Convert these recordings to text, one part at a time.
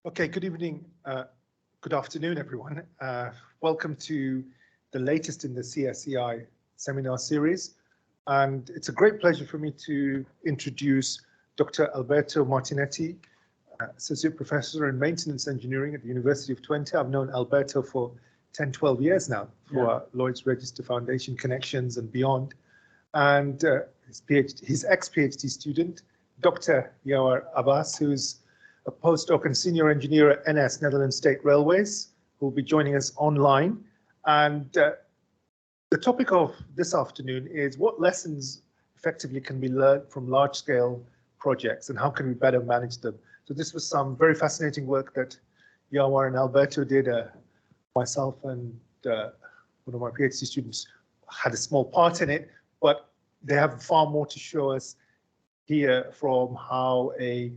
Okay, good evening, good afternoon, everyone. Welcome to the latest in the CSEI Seminar Series. And it's a great pleasure for me to introduce Dr. Alberto Martinetti, Associate Professor in Maintenance Engineering at the University of Twente. I've known Alberto for 10, 12 years now for Lloyd's Register Foundation connections and beyond. And his ex-PhD student, Dr. Yawar Abbas, who's a postdoc and senior engineer at NS, Netherlands State Railways, who will be joining us online. And the topic of this afternoon is what lessons effectively can be learned from large-scale projects and how can we better manage them. So this was some very fascinating work that Yawar and Alberto did. Myself and one of my PhD students had a small part in it, but they have far more to show us here from how a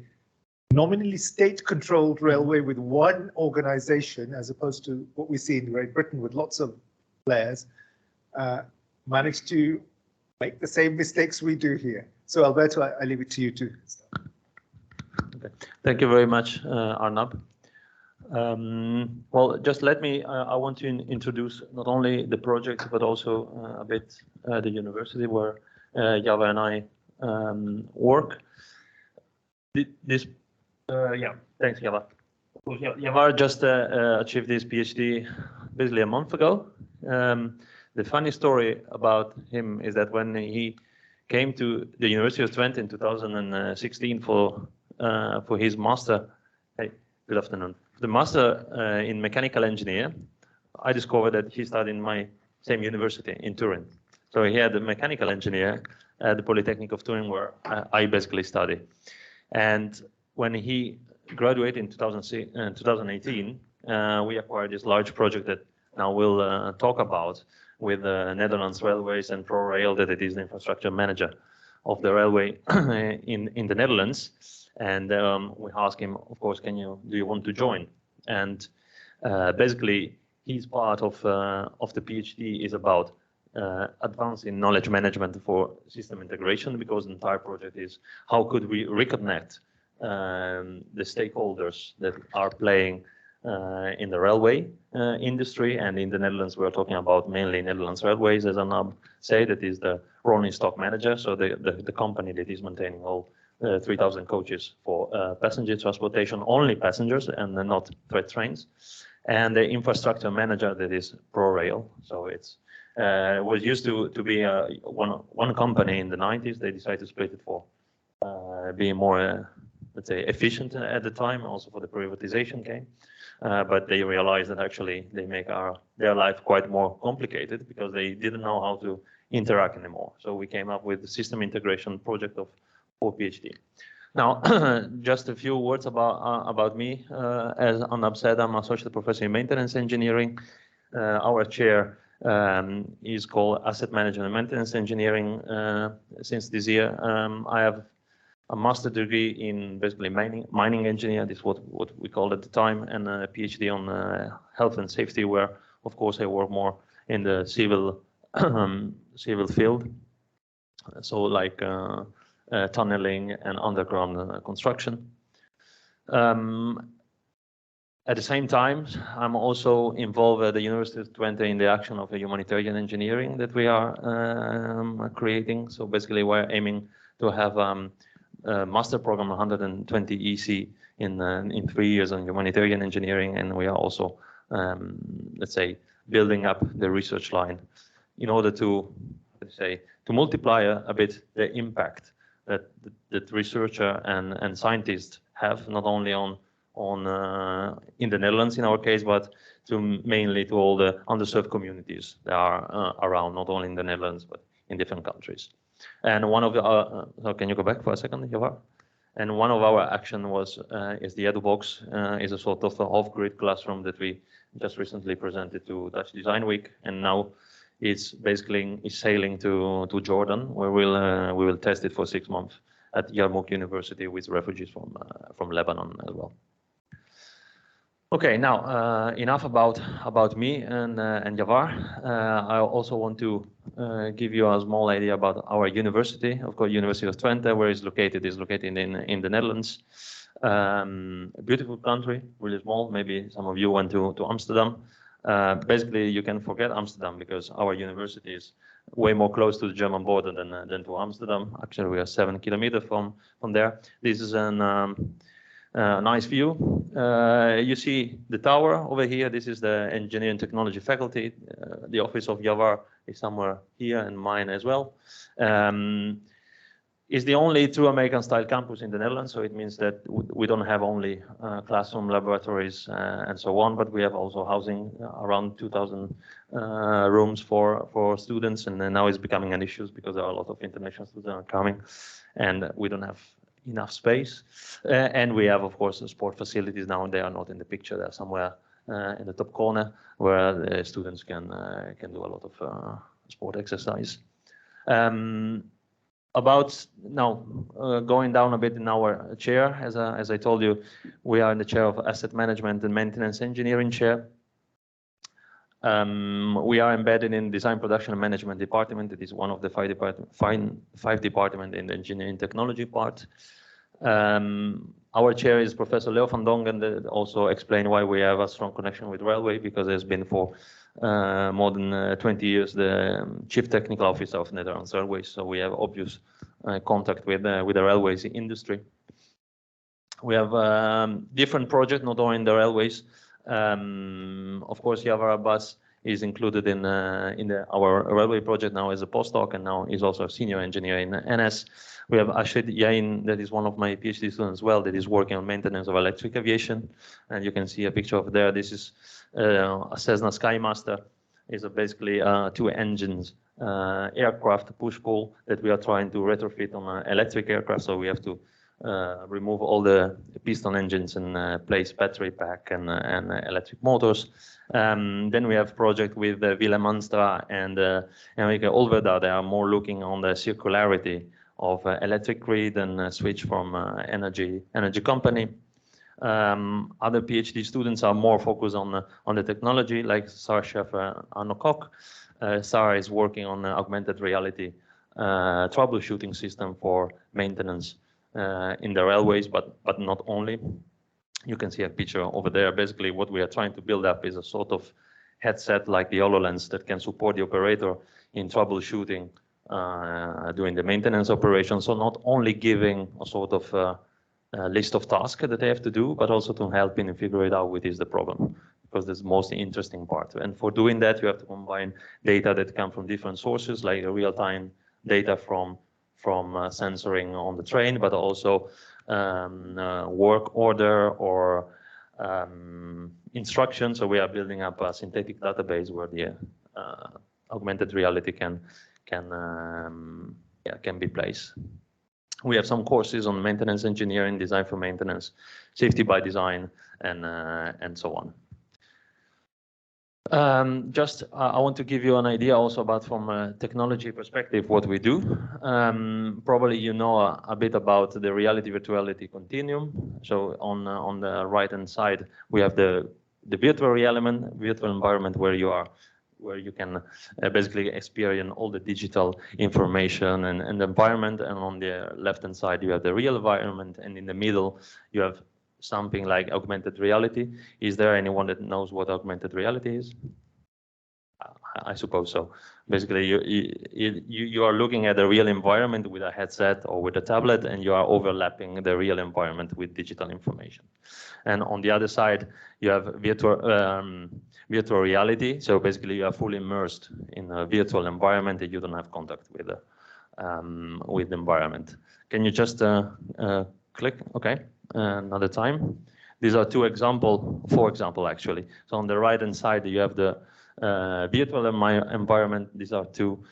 nominally state-controlled railway with one organization, as opposed to what we see in Great Britain with lots of players, managed to make the same mistakes we do here. So Alberto, I leave it to you to start. Okay. Thank you very much, Arnab. Well, just let me, I want to introduce not only the project, but also a bit the university where Yawar and I work. Thanks, Yawar. Yawar just achieved his PhD basically a month ago. The funny story about him is that when he came to the University of Twente in 2016 for his master, hey, good afternoon, the master in mechanical engineer, I discovered that he studied in my same university in Turin. So he had a mechanical engineer at the Polytechnic of Turin, where I basically studied. And when he graduated in 2018, we acquired this large project that now we'll talk about with Netherlands Railways and ProRail, that it is the infrastructure manager of the railway in the Netherlands. And we asked him, of course, do you want to join? And basically, his part of the PhD is about advancing knowledge management for system integration, because the entire project is how could we reconnect the stakeholders that are playing in the railway industry. And in the Netherlands, we're talking about mainly Netherlands Railways, as Arnab said, that is the rolling stock manager, so the company that is maintaining all 3,000 coaches for passenger transportation, only passengers and not freight trains, and the infrastructure manager, that is ProRail. So it's was used to be one company in the 90s. They decided to split it for being more let's say efficient at the time, also for the privatization came, but they realized that actually they make their life quite more complicated because they didn't know how to interact anymore. So we came up with the system integration project for PhD. Now, just a few words about me. As Arnab said, I'm associate professor in maintenance engineering. Our chair is called asset management and maintenance engineering since this year. I have a master degree in basically mining engineer, this is what we called at the time, and a PhD on health and safety, where of course I work more in the civil field, so like tunneling and underground construction. At the same time, I'm also involved at the University of Twente in the action of the humanitarian engineering that we are creating. So basically, we're aiming to have master program 120 EC in 3 years on humanitarian engineering, and we are also let's say building up the research line in order to multiply a bit the impact that researcher and scientists have, not only on in the Netherlands in our case, but mainly to all the underserved communities that are around, not only in the Netherlands but in different countries. And one of the can you go back for a second, Yawar? And one of our action is the EduBox, is a sort of off-grid classroom that we just recently presented to Dutch Design Week, and now it's basically sailing to Jordan, where we will test it for 6 months at Yarmouk University with refugees from Lebanon as well. Okay, now enough about me and Yawar. I also want to give you a small idea about our university. Of course, University of Twente, where it's located, is located in the Netherlands. A beautiful country, really small. Maybe some of you went to Amsterdam. Basically, you can forget Amsterdam because our university is way more close to the German border than to Amsterdam. Actually, we are 7 kilometers from there. This is a nice view. You see the tower over here. This is the engineering technology faculty. The office of Yawar is somewhere here, and mine as well. It's the only true American-style campus in the Netherlands, so it means that we don't have only classroom, laboratories, and so on, but we have also housing, around 2,000 rooms for students, and now it's becoming an issue because there are a lot of international students coming, and we don't have enough space. And we have, of course, sport facilities now, and they are not in the picture. They're somewhere in the top corner where the students can do a lot of sport exercise. About now, going down a bit in our chair, as I told you, we are in the chair of Asset Management and Maintenance Engineering chair. We are embedded in Design, Production and Management department. It is one of the five departments in the Engineering Technology part. Our chair is Professor Leo van Dongen, that also explain why we have a strong connection with railway, because there's been for more than 20 years the Chief Technical Officer of Netherlands Railways, so we have obvious contact with the railways industry. We have different projects, not only in the railways. Of course, Yawar Abbas is included in our railway project now as a postdoc, and now is also a senior engineer in NS. We have Ashid Yain, that is one of my PhD students as well, that is working on maintenance of electric aviation. And you can see a picture of there. This is a Cessna Skymaster. It's basically 2 engines aircraft push-pull that we are trying to retrofit on an electric aircraft. So we have to remove all the piston engines and place battery pack and electric motors. Then we have project with Willem Anstra and Enrique Olveda. They are more looking on the circularity of electric grid and switch from energy company. Other PhD students are more focused on the technology, like Sarah Chef Arno Kok. Sarah is working on augmented reality troubleshooting system for maintenance in the railways, but not only. You can see a picture over there. Basically, what we are trying to build up is a sort of headset like the HoloLens that can support the operator in troubleshooting during the maintenance operation. So not only giving a sort of list of tasks that they have to do, but also to help in figure it out what is the problem, because that's the most interesting part. And for doing that, you have to combine data that come from different sources, like real-time data from sensoring on the train, but also work order or instructions. So we are building up a synthetic database where the augmented reality can be placed. We have some courses on maintenance engineering, design for maintenance, safety by design, and so on. I want to give you an idea also about, from a technology perspective, what we do. Probably you know a bit about the reality virtuality continuum. So on the right hand side, we have the virtual environment where you can basically experience all the digital information and the environment. And on the left hand side, you have the real environment, and in the middle, you have something like augmented reality. Is there anyone that knows what augmented reality is? I suppose so. Basically, you are looking at a real environment with a headset or with a tablet, and you are overlapping the real environment with digital information. And on the other side, you have virtual reality. So basically, you are fully immersed in a virtual environment and you don't have contact with the environment. Can you just click? Okay, another time. These are four examples actually. So on the right hand side, you have the virtual environment. These are two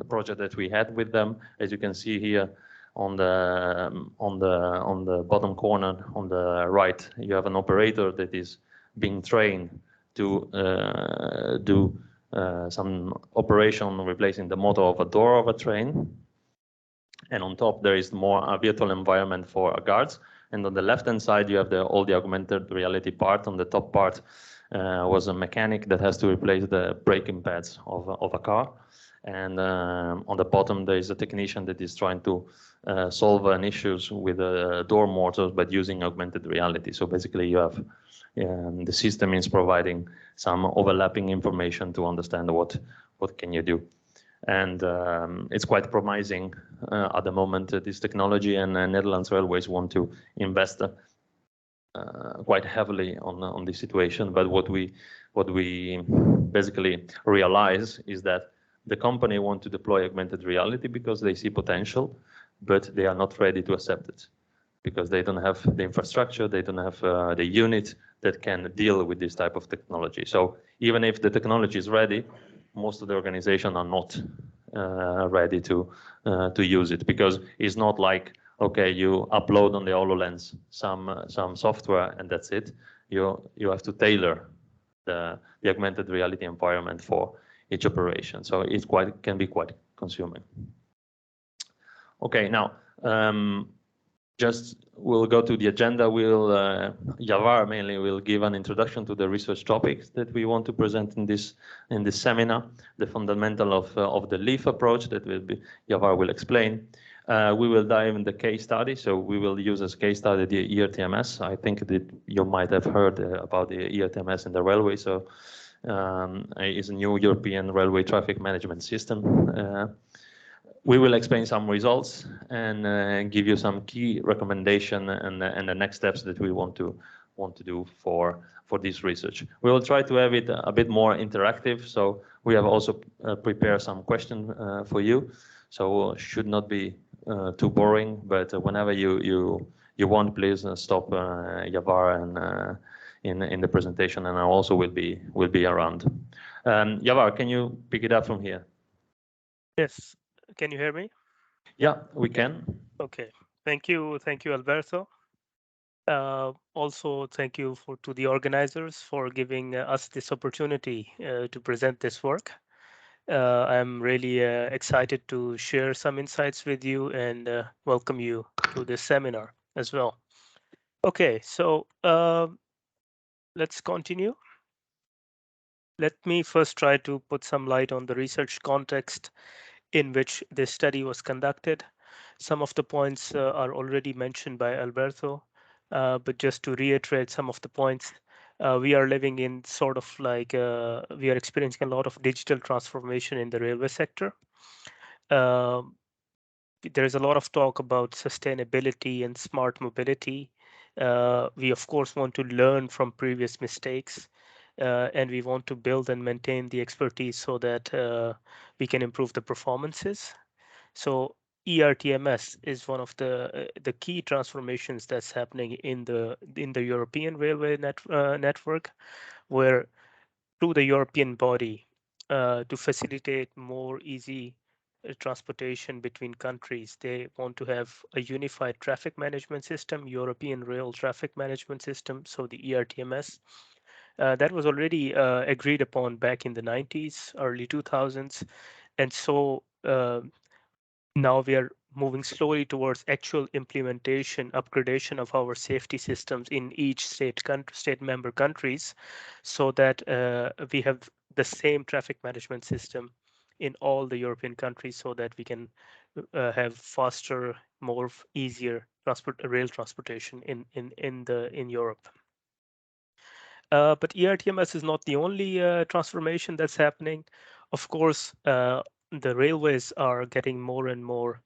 projects that we had with them. As you can see here on the bottom corner on the right, you have an operator that is being trained to do some operation replacing the motor of a door of a train. And on top, there is more a virtual environment for guards. And on the left-hand side, you have all the augmented reality part. On the top part was a mechanic that has to replace the braking pads of a car. And on the bottom, there is a technician that is trying to solve an issues with door motors, but using augmented reality. So basically, you have the system is providing some overlapping information to understand what can you do. And it's quite promising at the moment, this technology, and Netherlands Railways want to invest quite heavily on this situation. But what we basically realize is that the company want to deploy augmented reality because they see potential, but they are not ready to accept it because they don't have the infrastructure, they don't have the unit that can deal with this type of technology. So even if the technology is ready, most of the organization are not ready to use it, because it's not like, okay, you upload on the HoloLens some software and that's it. You have to tailor the augmented reality environment for each operation. So it can be quite consuming. Okay, now just we'll go to the agenda. Yawar mainly will give an introduction to the research topics that we want to present in this seminar, the fundamental of the LEAF approach that Yawar will explain. We will dive in the case study. So we will use as case study the ERTMS. I think that you might have heard about the ERTMS in the railway. So it's a new European railway traffic management system. We will explain some results and give you some key recommendation and the next steps that we want to do for this research. We will try to have it a bit more interactive. So we have also prepared some questions for you. So should not be too boring, but whenever you want, please stop Yawar and in the presentation, and I also will be around. Yawar, can you pick it up from here? Yes. Can you hear me? Yeah, we can. Okay. Thank you, Alberto. Also, thank you to the organizers for giving us this opportunity to present this work. I'm really excited to share some insights with you and welcome you to this seminar as well. Okay, so let's continue. Let me first try to put some light on the research context in which this study was conducted. Some of the points are already mentioned by Alberto, but just to reiterate some of the points, we are living in sort of like, we are experiencing a lot of digital transformation in the railway sector. There is a lot of talk about sustainability and smart mobility. We of course want to learn from previous mistakes. And we want to build and maintain the expertise so that we can improve the performances. So ERTMS is one of the key transformations that's happening in the European railway network, where through the European body to facilitate more easy transportation between countries, they want to have a unified traffic management system, European Rail Traffic Management System, so the ERTMS. That was already agreed upon back in the 90s, early 2000s. And so now we are moving slowly towards actual implementation, upgradation of our safety systems in each state member countries, so that we have the same traffic management system in all the European countries, so that we can have faster, more easier rail transportation in Europe. But ERTMS is not the only transformation that's happening. Of course, the railways are getting more and more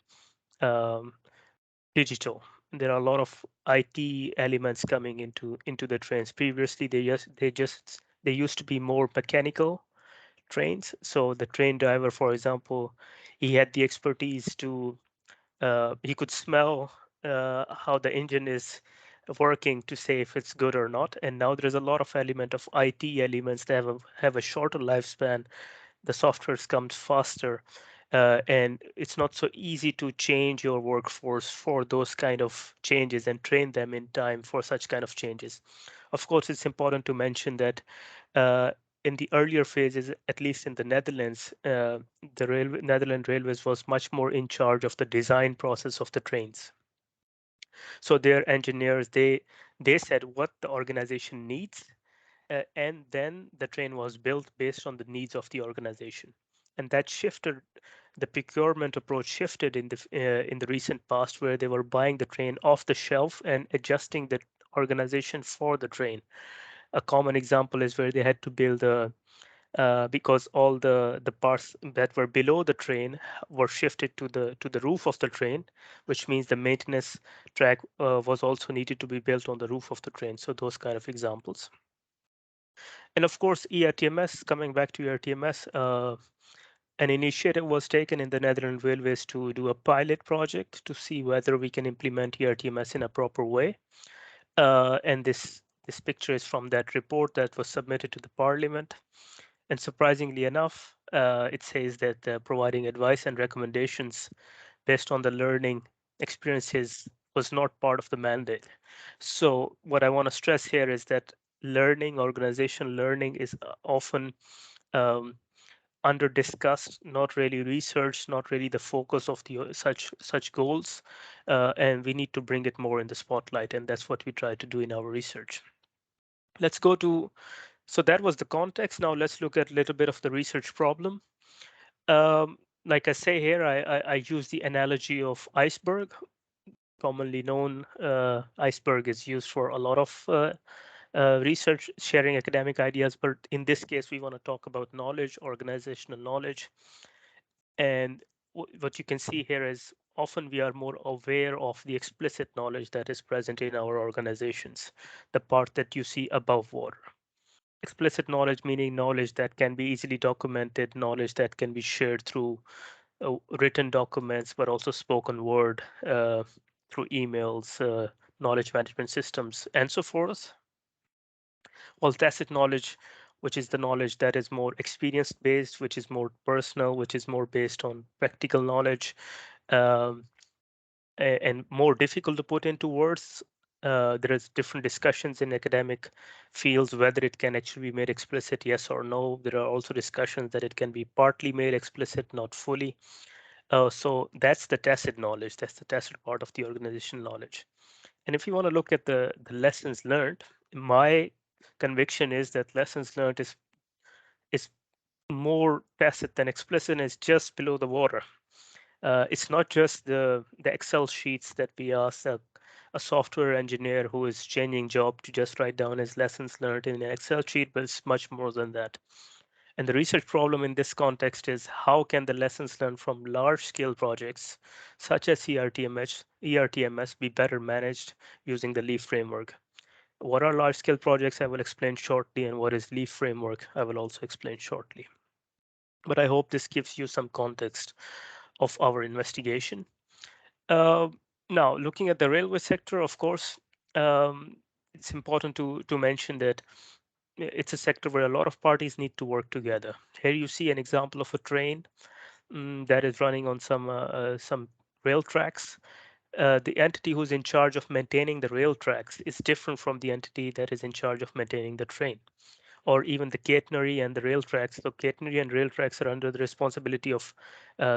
digital. There are a lot of IT elements coming into the trains. Previously, they used to be more mechanical trains. So the train driver, for example, he had the expertise to he could smell how the engine is working to say if it's good or not. And now there's a lot of element of IT elements that have a shorter lifespan. The software comes faster, and it's not so easy to change your workforce for those kind of changes and train them in time for such kind of changes. Of course, it's important to mention that in the earlier phases, at least in the Netherlands, the Netherlands Railways was much more in charge of the design process of the trains. So their engineers, they said what the organization needs, and then the train was built based on the needs of the organization. and that shifted. The procurement approach shifted in the recent past, where they were buying the train off the shelf and adjusting the organization for the train. A common example is where they had to build a because all the parts that were below the train were shifted to the roof of the train, which means the maintenance track was also needed to be built on the roof of the train. So those kind of examples. And of course, ERTMS, coming back to ERTMS, an initiative was taken in the Netherlands Railways to do a pilot project to see whether we can implement ERTMS in a proper way. And this picture is from that report that was submitted to the Parliament. And surprisingly enough, it says that providing advice and recommendations based on the learning experiences was not part of the mandate. So what I want to stress here is that learning, organization learning, is often under discussed, not really researched, not really the focus of the such goals, and we need to bring it more in the spotlight, and that's what we try to do in our research. Let's go to, so that was the context. Now let's look at a little bit of the research problem. Like I say here, I use the analogy of iceberg. Commonly known, iceberg is used for a lot of research, sharing academic ideas, but in this case, we want to talk about knowledge, organizational knowledge. And what you can see here is often we are more aware of the explicit knowledge that is present in our organizations, the part that you see above water. Explicit knowledge meaning knowledge that can be easily documented, knowledge that can be shared through written documents, but also spoken word, through emails, knowledge management systems, and so forth. While tacit knowledge, which is the knowledge that is more experience based, which is more personal, which is more based on practical knowledge, um, and more difficult to put into words. There is different discussions in academic fields whether it can actually be made explicit, yes or no. There are also discussions that it can be partly made explicit, not fully. So that's the tacit knowledge. That's the tacit part of the organizational knowledge. And if you want to look at the lessons learned, my conviction is that lessons learned is more tacit than explicit, and it's just below the water. It's not just the Excel sheets that we ask a software engineer who is changing job to just write down his lessons learned in an Excel sheet, but it's much more than that. And the research problem in this context is how can the lessons learned from large-scale projects, such as ERTMS, be better managed using the LEAF framework? What are large-scale projects? I will explain shortly, and what is LEAF framework? I will also explain shortly. But I hope this gives you some context of our investigation. Now, looking at the railway sector, of course, it's important to mention that it's a sector where a lot of parties need to work together. Here you see an example of a train that is running on some rail tracks. The entity who's in charge of maintaining the rail tracks is different from the entity that is in charge of maintaining the train, or even the catenary and the rail tracks. So catenary and rail tracks are under the responsibility of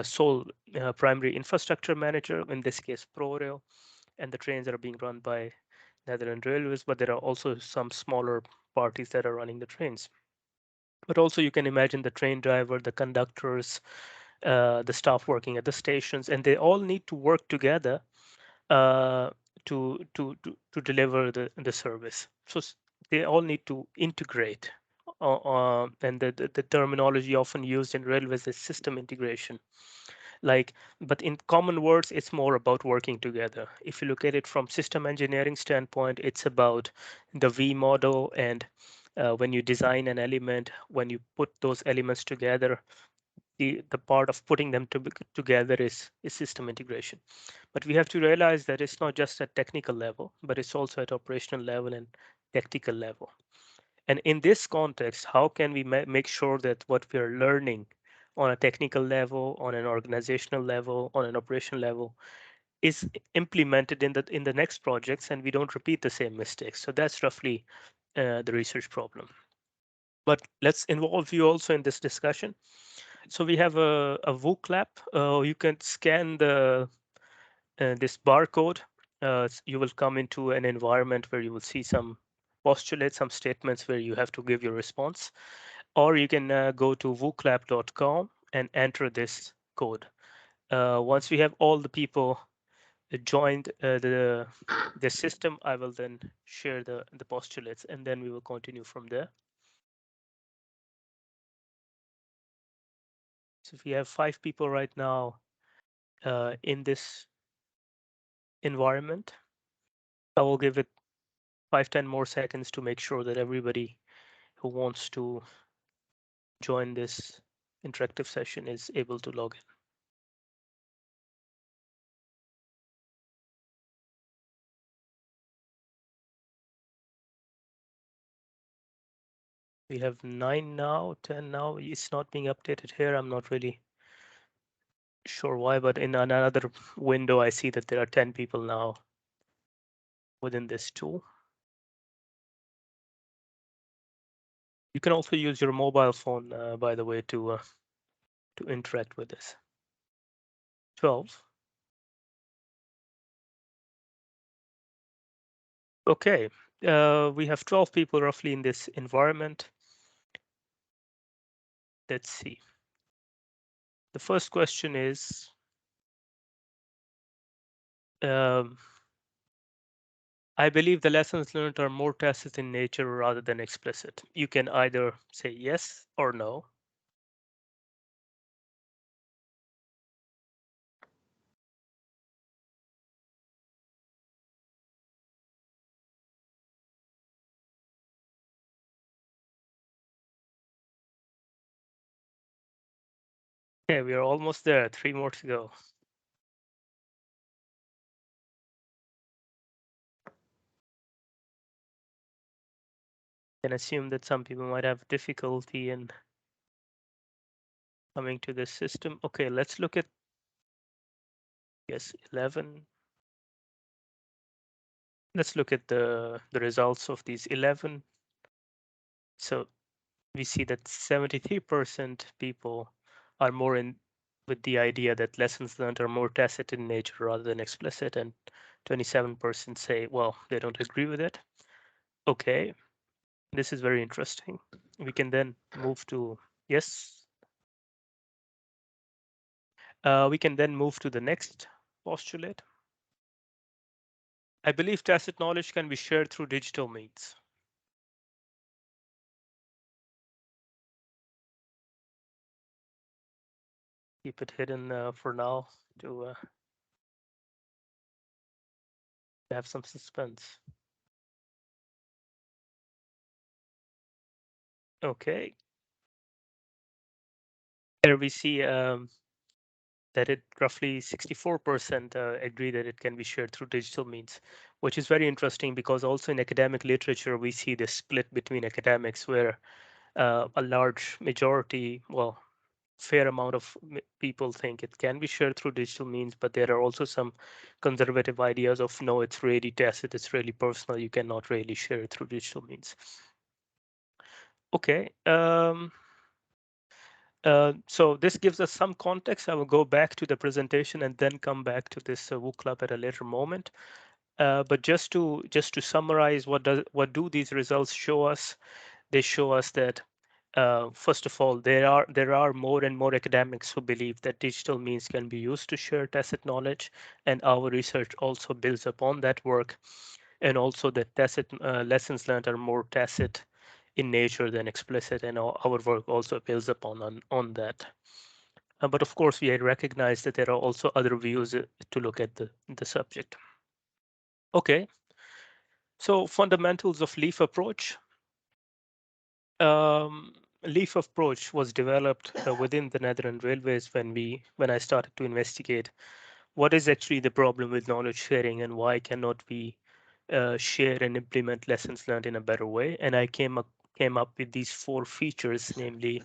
sole primary infrastructure manager, in this case ProRail, and the trains are being run by Netherlands Railways, but there are also some smaller parties that are running the trains. But also you can imagine the train driver, the conductors, the staff working at the stations, and they all need to work together uh, to deliver the service. So they all need to integrate. And the terminology often used in railways is system integration. Like, but in common words, it's more about working together. If you look at it from system engineering standpoint, it's about the V model, and when you design an element, when you put those elements together, the part of putting them together is system integration. But we have to realize that it's not just at technical level, but it's also at operational level and tactical level. And in this context, how can we make sure that what we are learning on a technical level, on an organizational level, on an operational level, is implemented in the next projects, and we don't repeat the same mistakes? So that's roughly the research problem. But let's involve you also in this discussion. So we have a VOOC lab. You can scan this barcode. You will come into an environment where you will see some postulates, some statements where you have to give your response. Or you can go to vooclap.com and enter this code. Once we have all the people joined the system, I will then share the postulates, and then we will continue from there. So if we have 5 people right now in this environment, I will give it 5-10 more seconds to make sure that everybody who wants to join this interactive session is able to log in. We have 9 now, 10 now. It's not being updated here. I'm not really sure why, but in another window, I see that there are 10 people now within this tool. You can also use your mobile phone, by the way, to interact with this. 12. Okay, we have 12 people roughly in this environment. Let's see. The first question is, I believe the lessons learned are more tacit in nature rather than explicit. You can either say yes or no. Okay, we are almost there. 3 more to go. Can assume that some people might have difficulty in coming to this system. Okay, let's look at, yes, 11. Let's look at the results of these 11. So we see that 73% people are more in with the idea that lessons learned are more tacit in nature rather than explicit, and 27% say, well, they don't agree with it. Okay, this is very interesting. We can then move to, yes. We can then move to the next postulate. I believe tacit knowledge can be shared through digital means. Keep it hidden for now to have some suspense. Okay. Here we see that it roughly 64% agree that it can be shared through digital means, which is very interesting because also in academic literature, we see this split between academics where a large majority, well, fair amount of people think it can be shared through digital means, but there are also some conservative ideas of no, it's really tacit, it's really personal, you cannot really share it through digital means. Okay. So this gives us some context. I will go back to the presentation and then come back to this WOO Club at a later moment. But just to summarize, what do these results show us? They show us that first of all, there are more and more academics who believe that digital means can be used to share tacit knowledge, and our research also builds upon that work, and also that tacit lessons learned are more tacit in nature than explicit, and our work also builds upon on that. But of course, we recognize that there are also other views to look at the subject. Okay, so fundamentals of LEAF approach. LEAF approach was developed within the Netherlands Railways when I started to investigate what is actually the problem with knowledge sharing and why cannot we share and implement lessons learned in a better way. And I came up with these 4 features, namely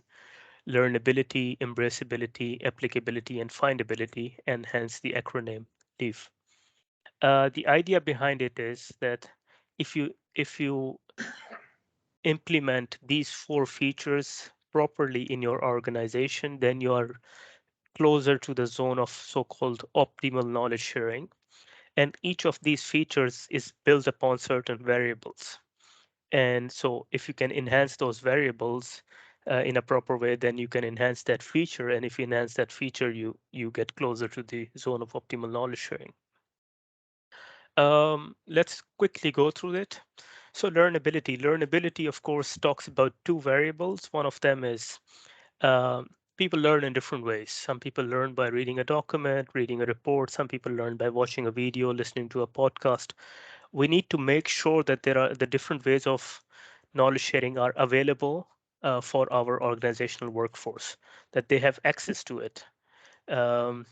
learnability, embraceability, applicability, and findability, and hence the acronym LEAF. The idea behind it is that if you implement these 4 features properly in your organization, then you are closer to the zone of so-called optimal knowledge sharing. And each of these features is built upon certain variables. And so if you can enhance those variables, in a proper way, then you can enhance that feature. And if you enhance that feature, you get closer to the zone of optimal knowledge sharing. Let's quickly go through it. So learnability. Learnability, of course, talks about two variables. One of them is um, people learn in different ways. Some people learn by reading a document, reading a report. Some people learn by watching a video, listening to a podcast. We need to make sure that there are the different ways of knowledge sharing are available for our organizational workforce, that they have access to it. Um,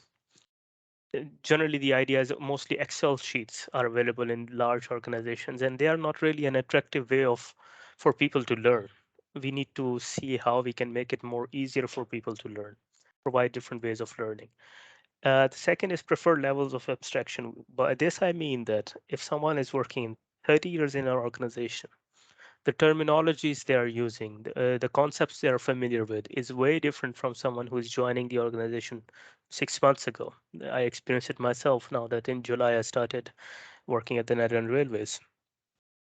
Generally, the idea is mostly Excel sheets are available in large organizations, and they are not really an attractive way of for people to learn. We need to see how we can make it more easier for people to learn, provide different ways of learning. The second is preferred levels of abstraction. By this, I mean that if someone is working 30 years in an organization, the terminologies they are using, the concepts they are familiar with is way different from someone who is joining the organization 6 months ago. I experienced it myself now that in July I started working at the Netherlands Railways.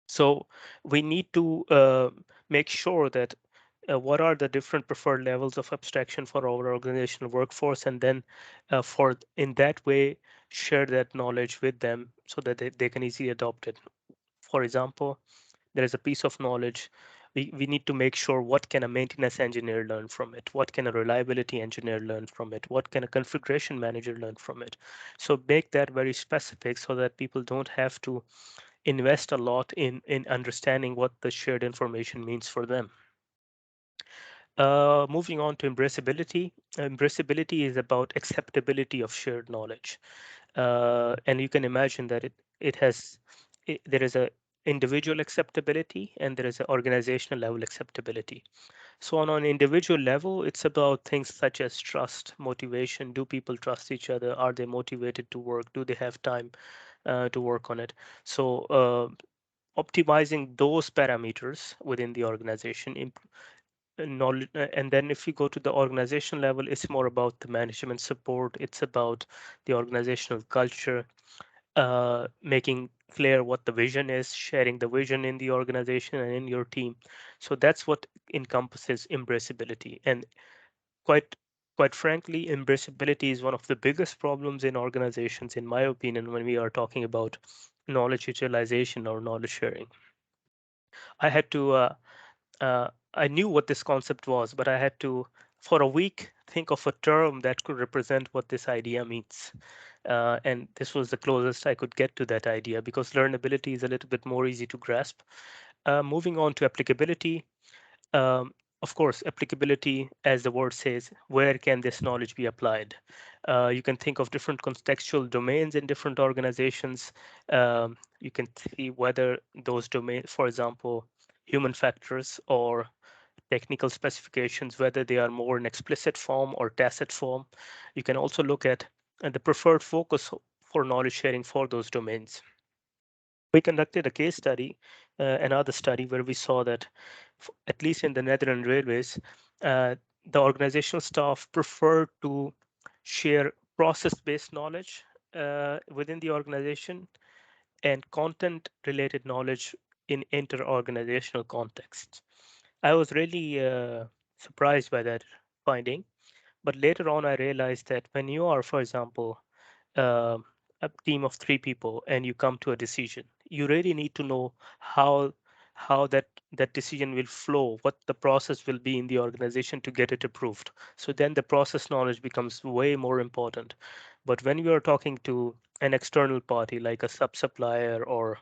So we need to make sure that what are the different preferred levels of abstraction for our organizational workforce, and then for in that way share that knowledge with them so that they can easily adopt it. For example, there is a piece of knowledge. We need to make sure what can a maintenance engineer learn from it, what can a reliability engineer learn from it, what can a configuration manager learn from it. So make that very specific so that people don't have to invest a lot in understanding what the shared information means for them. Moving on to embraceability. Embraceability is about acceptability of shared knowledge. And you can imagine that there is a individual acceptability and there is an organizational level acceptability. So on an individual level, it's about things such as trust, motivation. Do people trust each other? Are they motivated to work? Do they have time to work on it? So optimizing those parameters within the organization, knowledge. And then if you go to the organization level, it's more about the management support. It's about the organizational culture, making clear what the vision is, sharing the vision in the organization and in your team. So that's what encompasses embraceability. And quite quite frankly, embraceability is one of the biggest problems in organizations, in my opinion, when we are talking about knowledge utilization or knowledge sharing. I had to I knew what this concept was, but I had to, for a week, think of a term that could represent what this idea means. And this was the closest I could get to that idea because learnability is a little bit more easy to grasp. Moving on to applicability. Um, of course, applicability, as the word says, where can this knowledge be applied? You can think of different contextual domains in different organizations. You can see whether those domains, for example, human factors or technical specifications, whether they are more in explicit form or tacit form. You can also look at the preferred focus for knowledge sharing for those domains. We conducted a case study, another study where we saw that, at least in the Netherlands Railways, the organizational staff prefer to share process-based knowledge within the organization and content-related knowledge in inter-organizational contexts. I was really surprised by that finding, but later on I realized that when you are, for example, uh, a team of three people and you come to a decision, you really need to know how that decision will flow, what the process will be in the organization to get it approved. So then the process knowledge becomes way more important. But when you are talking to an external party like a sub supplier or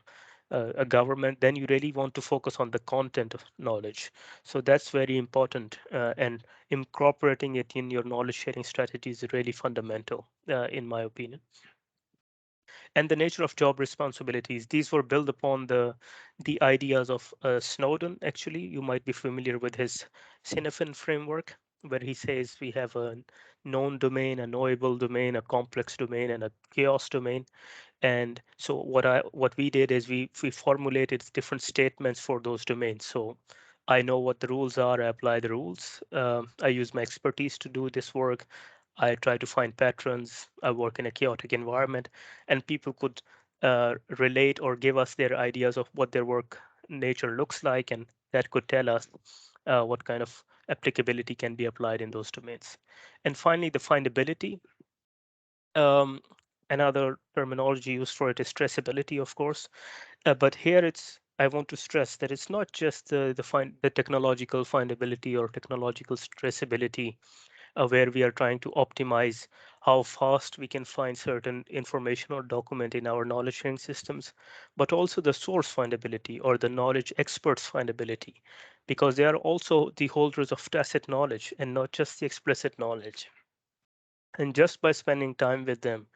a government, then you really want to focus on the content of knowledge. So that's very important, and incorporating it in your knowledge sharing strategy is really fundamental, in my opinion. And the nature of job responsibilities, these were built upon the ideas of Snowden. Actually, you might be familiar with his Sinafin framework, where he says we have a known domain, a knowable domain, a complex domain, and a chaos domain. And so what we did is we formulated different statements for those domains. So I know what the rules are, I apply the rules. I use my expertise to do this work. I try to find patterns. I work in a chaotic environment, and people could relate or give us their ideas of what their work nature looks like, and that could tell us what kind of applicability can be applied in those domains. And finally, the findability. Another terminology used for it is traceability, of course. But here I want to stress that it's not just the technological findability or technological traceability, where we are trying to optimize how fast we can find certain information or document in our knowledge sharing systems, but also the source findability or the knowledge experts findability, because they are also the holders of tacit knowledge and not just the explicit knowledge. And just by spending time with them,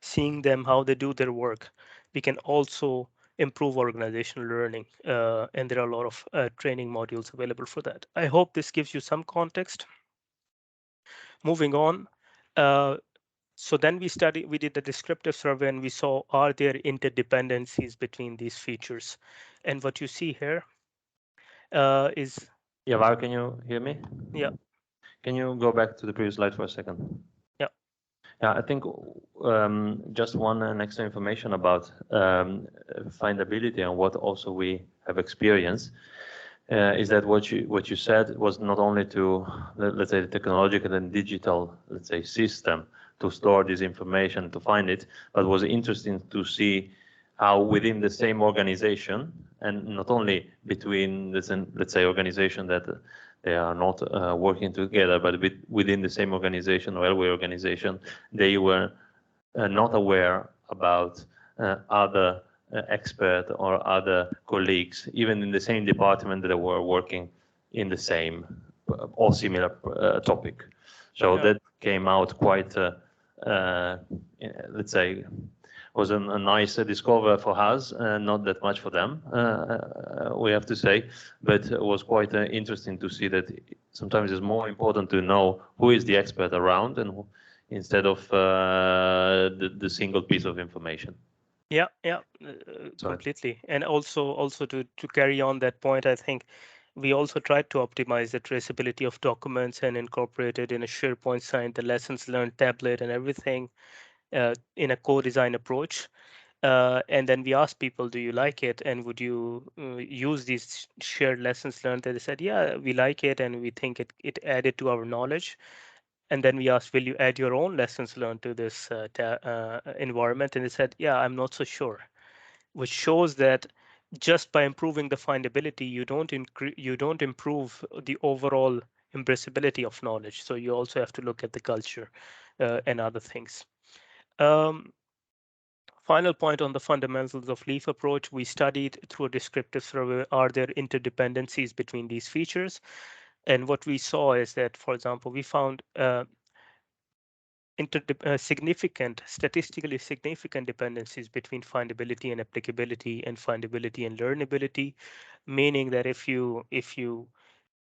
seeing them how they do their work, we can also improve organizational learning. And there are a lot of training modules available for that. I hope this gives you some context. Moving on. So then we did the descriptive survey and we saw, are there interdependencies between these features? And what you see here is. Yawar, can you hear me? Yeah. Can you go back to the previous slide for a second? Yeah. Yeah, I think just one extra information about findability and what also we have experienced is that what you said was not only to, let's say, the technological and digital, let's say, system to store this information, to find it, but was interesting to see how within the same organization, and not only between, let's say, organization that they are not working together, but within the same organization, railway organization, they were not aware about other expert or other colleagues, even in the same department that were working in the same or similar topic. So that came out quite, let's say, was a nice discovery for us, not that much for them, we have to say, but it was quite interesting to see that sometimes it's more important to know who is the expert around and instead of the single piece of information. Yeah, completely. And also to carry on that point, I think we also tried to optimize the traceability of documents and incorporate it in a SharePoint site, the lessons learned tablet and everything in a co-design approach. And then we asked people, do you like it? And would you use these shared lessons learned? And they said, yeah, we like it. And we think it added to our knowledge. And then we asked, will you add your own lessons learned to this environment? And they said, yeah, I'm not so sure, which shows that just by improving the findability, you don't improve the overall embraceability of knowledge. So you also have to look at the culture and other things. Final point on the fundamentals of LEAF approach, we studied through a descriptive survey, are there interdependencies between these features? And what we saw is that, for example, we found statistically significant dependencies between findability and applicability and findability and learnability, meaning that if you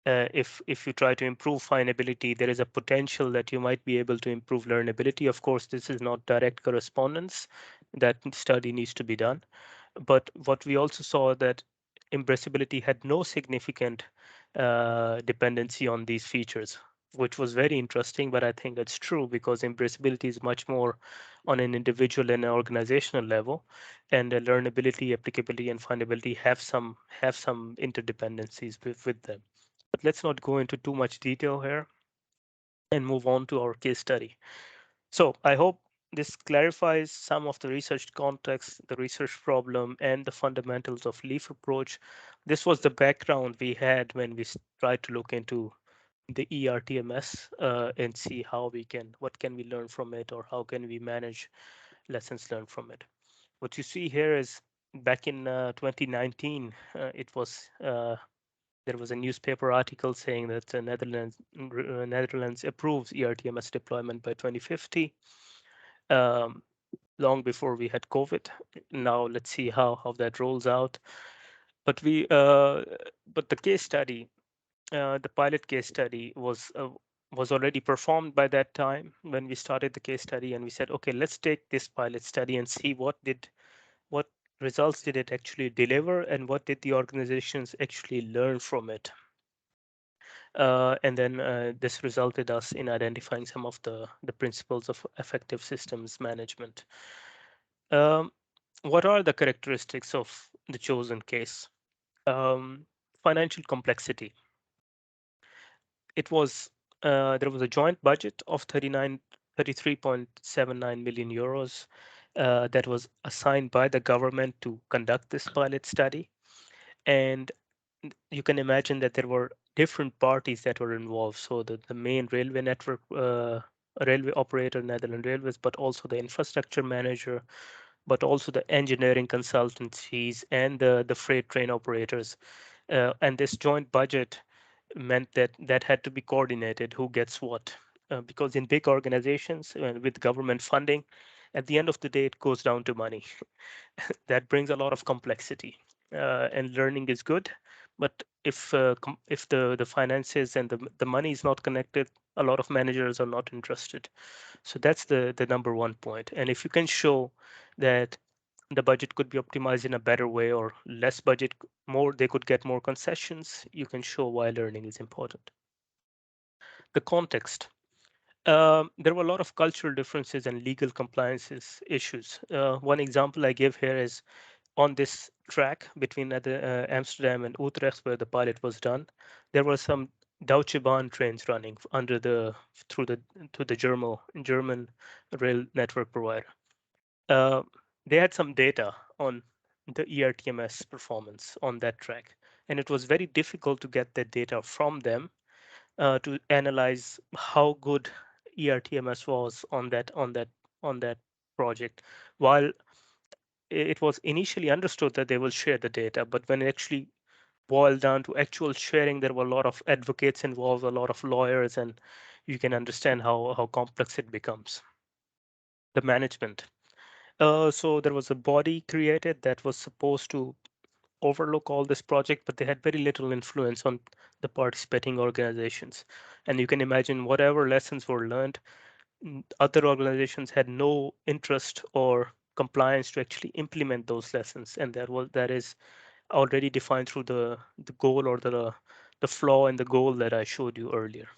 try to improve findability, there is a potential that you might be able to improve learnability. Of course, this is not direct correspondence. That study needs to be done. But what we also saw that embraceability had no significant dependency on these features, which was very interesting, but I think that's true because embraceability is much more on an individual and organizational level, and learnability, applicability, and findability have some interdependencies with them. But let's not go into too much detail here and move on to our case study. So I hope this clarifies some of the research context, the research problem, and the fundamentals of LEAF approach. This was the background we had when we tried to look into the ERTMS and see what can we learn from it, or how can we manage lessons learned from it. What you see here is back in 2019, there was a newspaper article saying that the Netherlands approves ERTMS deployment by 2050. Long before we had COVID. Now let's see how that rolls out. But the case study, the pilot case study was already performed by that time when we started the case study, and we said, okay, let's take this pilot study and see what results did it actually deliver, and what did the organizations actually learn from it. And then this resulted us in identifying some of the principles of effective systems management. What are the characteristics of the chosen case? Financial complexity. it was there was a joint budget of 33.79 million euros that was assigned by the government to conduct this pilot study. And you can imagine that there were different parties that were involved. So the main railway network, railway operator, Netherlands Railways, but also the infrastructure manager, but also the engineering consultancies and the freight train operators. And this joint budget meant that that had to be coordinated, who gets what. Because in big organizations with government funding, at the end of the day, it goes down to money. That brings a lot of complexity, and learning is good. But if the finances and the money is not connected, a lot of managers are not interested. So that's the number one point. And if you can show that the budget could be optimized in a better way, or less budget, more they could get more concessions, you can show why learning is important. The context. There were a lot of cultural differences and legal compliances issues. One example I give here is on this track between Amsterdam and Utrecht, where the pilot was done, there were some Deutsche Bahn trains running under through the German rail network provider. They had some data on the ERTMS performance on that track, and it was very difficult to get that data from them to analyze how good ERTMS was on that project. While it was initially understood that they will share the data, but when it actually boiled down to actual sharing, there were a lot of advocates involved, a lot of lawyers, and you can understand how complex it becomes. The management. So there was a body created that was supposed to overlook all this project, but they had very little influence on the participating organizations. And you can imagine whatever lessons were learned, other organizations had no interest or compliance to actually implement those lessons, and that is already defined through the goal, or the flaw in the goal that I showed you earlier.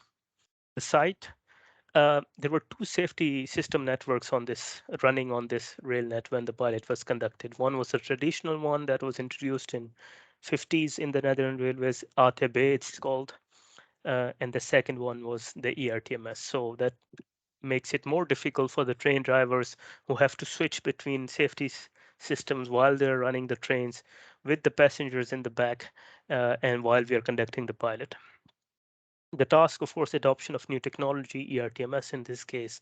The site. There were two safety system networks on this running on this railnet when the pilot was conducted. One was a traditional one that was introduced in 50s in the Netherlands Railways, ATB it's called, and the second one was the ERTMS. So that makes it more difficult for the train drivers who have to switch between safety systems while they're running the trains with the passengers in the back, and while we are conducting the pilot. The task, of course, adoption of new technology, ERTMS in this case,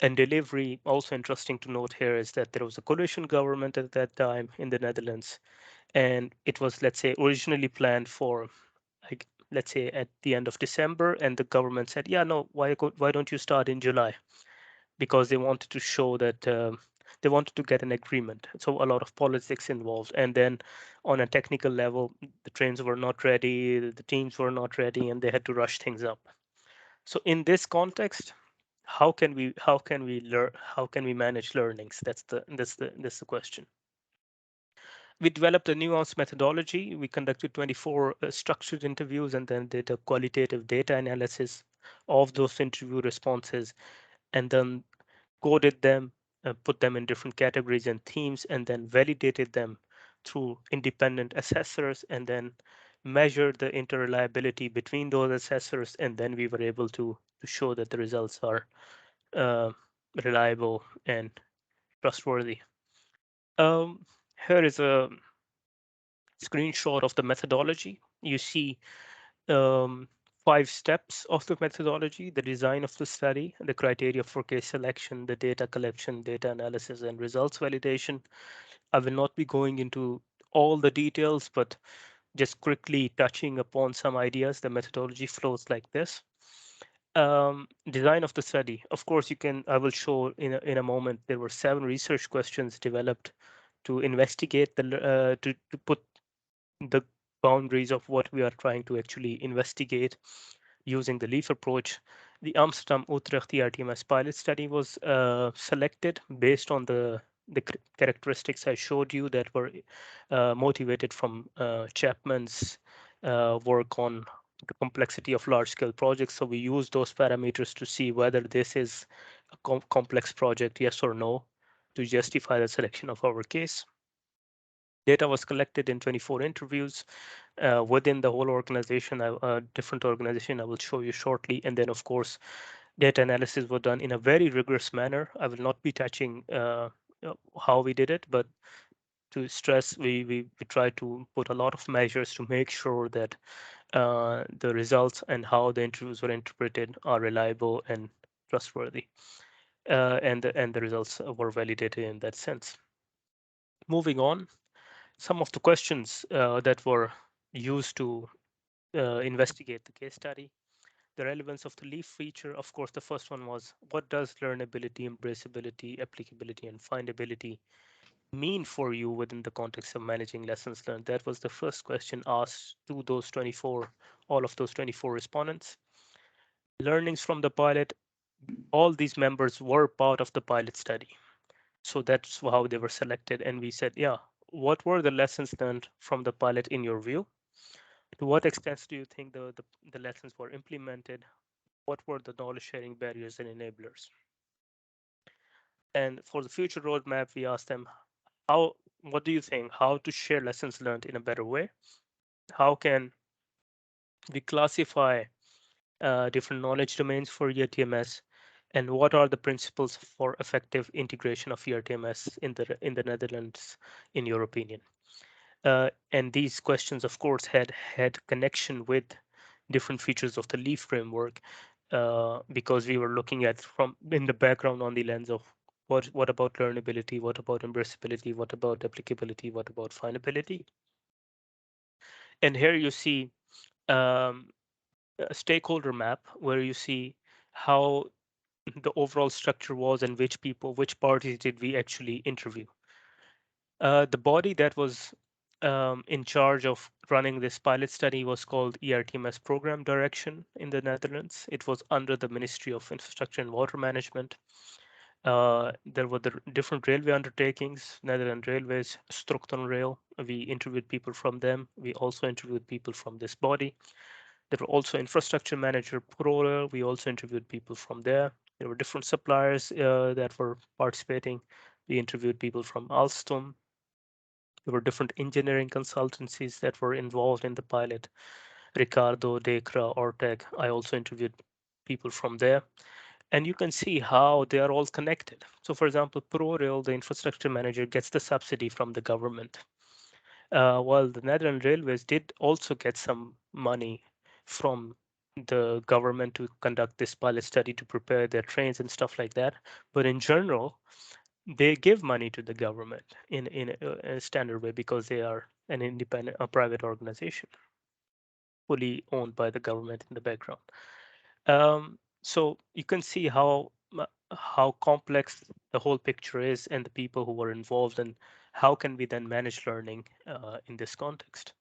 and delivery. Also interesting to note here is that there was a coalition government at that time in the Netherlands, and it was, let's say, originally planned for, like, let's say at the end of December, and the government said, yeah, no, why don't you start in July? Because they wanted to show that they wanted to get an agreement. So a lot of politics involved. And then on a technical level, the trains were not ready, the teams were not ready, and they had to rush things up. So in this context, how can we learn? How can we manage learnings? That's the question. We developed a nuanced methodology. We conducted 24 structured interviews and then did a qualitative data analysis of those interview responses, and then coded them, put them in different categories and themes, and then validated them through independent assessors, and then measured the interreliability between those assessors, and then we were able to show that the results are uh, reliable and trustworthy. Here is a screenshot of the methodology. You see 5 steps of the methodology: the design of the study, the criteria for case selection, the data collection, data analysis, and results validation. I will not be going into all the details, but just quickly touching upon some ideas. The methodology flows like this. Design of the study. Of course, I will show in a moment, there were 7 research questions developed to investigate to put the boundaries of what we are trying to actually investigate using the LEAF approach. The Amsterdam-Utrecht ERTMS pilot study was selected based on the characteristics I showed you that were motivated from Chapman's work on the complexity of large-scale projects. So we use those parameters to see whether this is a complex project, yes or no, to justify the selection of our case. Data was collected in 24 interviews. within the whole organization, different organization I will show you shortly. And then, of course, data analysis was done in a very rigorous manner. I will not be touching how we did it, but to stress, we try to put a lot of measures to make sure that the results and how the interviews were interpreted are reliable and trustworthy, and the results were validated in that sense. Moving on, some of the questions that were used to investigate the case study. The relevance of the LEAF feature, of course, the first one was, what does learnability, embraceability, applicability, and findability mean for you within the context of managing lessons learned? That was the first question asked to those 24, all of those 24 respondents. Learnings from the pilot, all these members were part of the pilot study. So that's how they were selected. And we said, yeah, what were the lessons learned from the pilot in your view? To what extent do you think the lessons were implemented? What were the knowledge sharing barriers and enablers? And for the future roadmap, we asked them, what do you think? How to share lessons learned in a better way? How can we classify different knowledge domains for ERTMS? And what are the principles for effective integration of ERTMS in the Netherlands, in your opinion? And these questions, of course, had connection with different features of the LEAF framework, because we were looking at from in the background on the lens of what about learnability, what about embraceability, what about applicability, what about findability. And here you see a stakeholder map where you see how the overall structure was and which parties did we actually interview. The body that was in charge of running this pilot study was called ERTMS Program Direction in the Netherlands. It was under the Ministry of Infrastructure and Water Management. There were the different railway undertakings, Netherlands Railways, Strukton Rail. We interviewed people from them. We also interviewed people from this body. There were also infrastructure manager, ProRail. We also interviewed people from there. There were different suppliers that were participating. We interviewed people from Alstom. There were different engineering consultancies that were involved in the pilot. Ricardo, Dekra, Orteg. I also interviewed people from there. And you can see how they are all connected. So for example, ProRail, the infrastructure manager, gets the subsidy from the government. While the Netherlands Railways did also get some money from the government to conduct this pilot study to prepare their trains and stuff like that. But in general, they give money to the government in a standard way because they are an independent, a private organization, fully owned by the government in the background. So you can see how complex the whole picture is and the people who were involved, and how can we then manage learning in this context.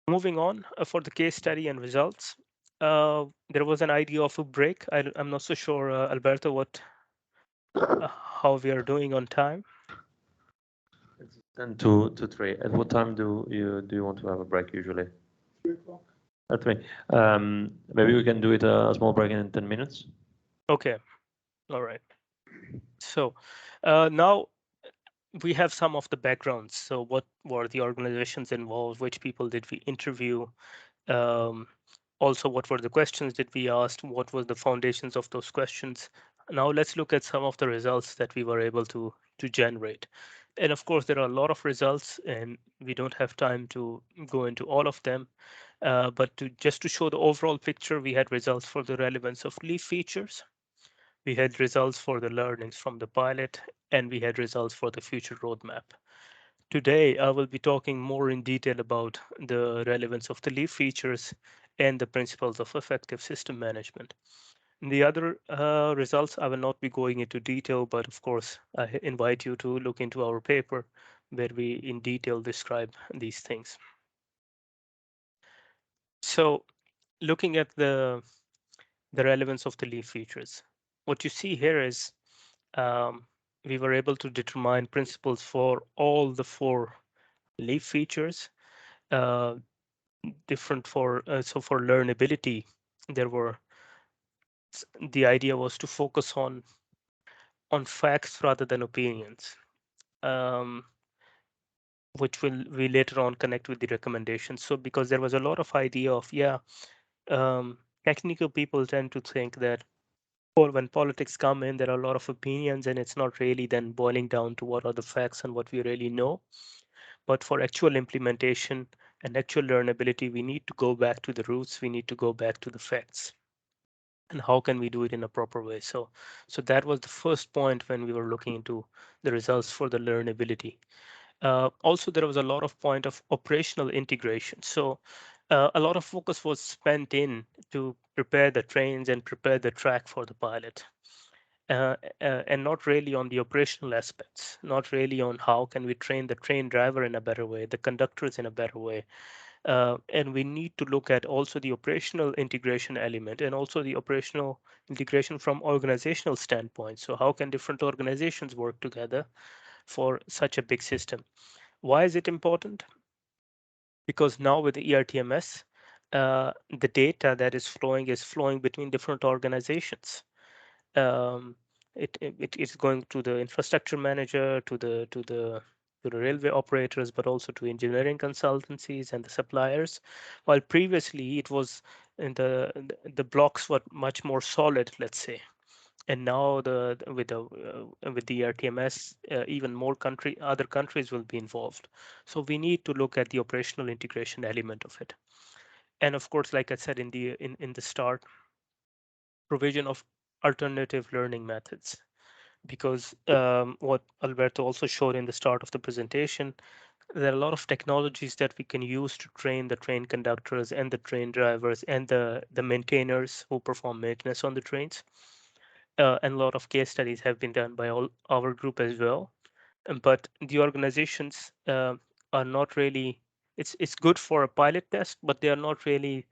Moving on, for the case study and results, there was an idea of a break. I'm not so sure, Alberto, how we are doing on time. It's 10 to 3. At what time do you want to have a break usually? 3 o'clock. At 3. Maybe we can do it a small break in 10 minutes. Okay. All right. So now we have some of the backgrounds. So what were the organizations involved? Which people did we interview? Also, what were the questions that we asked? What were the foundations of those questions? Now let's look at some of the results that we were able to generate. And of course, there are a lot of results, and we don't have time to go into all of them. But just to show the overall picture, we had results for the relevance of LEAF features. We had results for the learnings from the pilot, and we had results for the future roadmap. Today, I will be talking more in detail about the relevance of the LEAF features and the principles of effective system management. In the other results, I will not be going into detail, but of course, I invite you to look into our paper where we in detail describe these things. So looking at the relevance of the LEAF features, what you see here is we were able to determine principles for all the 4 LEAF features. Different for so for learnability, the idea was to focus on facts rather than opinions. which we later on connect with the recommendations. So because there was a lot of idea of, technical people tend to think that, or when politics come in, there are a lot of opinions and it's not really then boiling down to what are the facts and what we really know. But for actual implementation and actual learnability, we need to go back to the roots. We need to go back to the facts. And how can we do it in a proper way? So that was the first point when we were looking into the results for the learnability. Also, there was a lot of point of operational integration. So a lot of focus was spent in to prepare the trains and prepare the track for the pilot. And not really on the operational aspects, not really on how can we train the train driver in a better way, the conductors in a better way. And we need to look at also the operational integration element and also the operational integration from organizational standpoint. So how can different organizations work together for such a big system? Why is it important? Because now with the ERTMS, the data that is flowing between different organizations. Um, it is going to the infrastructure manager, to the railway operators, but also to engineering consultancies and the suppliers. While previously it was in the blocks were much more solid, let's say. And now with the RTMS, even more other countries will be involved. So we need to look at the operational integration element of it. And of course, like I said in the start, provision of alternative learning methods. Because what Alberto also showed in the start of the presentation, there are a lot of technologies that we can use to train the train conductors and the train drivers and the maintainers who perform maintenance on the trains. And a lot of case studies have been done by our group as well. But the organizations are not really. It's good for a pilot test, but they are not really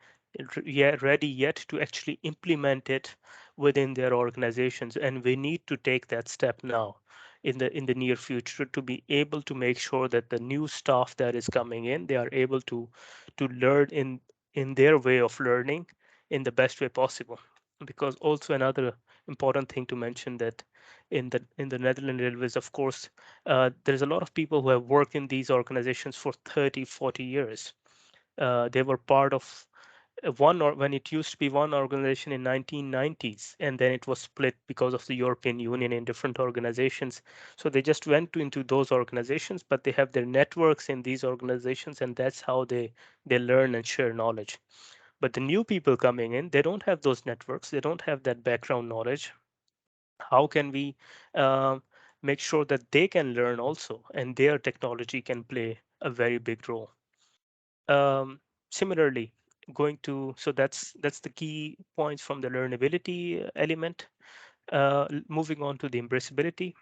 ready yet to actually implement it within their organizations. And we need to take that step now in the near future to be able to make sure that the new staff that is coming in, they are able to learn in their way of learning in the best way possible. Because also another important thing to mention that in the Netherlands Railways, of course, there's a lot of people who have worked in these organizations for 30, 40 years. They were part of when it used to be one organization in 1990s, and then it was split because of the European Union in different organizations. So they just went into those organizations, but they have their networks in these organizations, and that's how they learn and share knowledge. But the new people coming in, they don't have those networks, they don't have that background knowledge. How can we make sure that they can learn also and their technology can play a very big role? Similarly, so that's the key points from the learnability element. Moving on to the embraceability.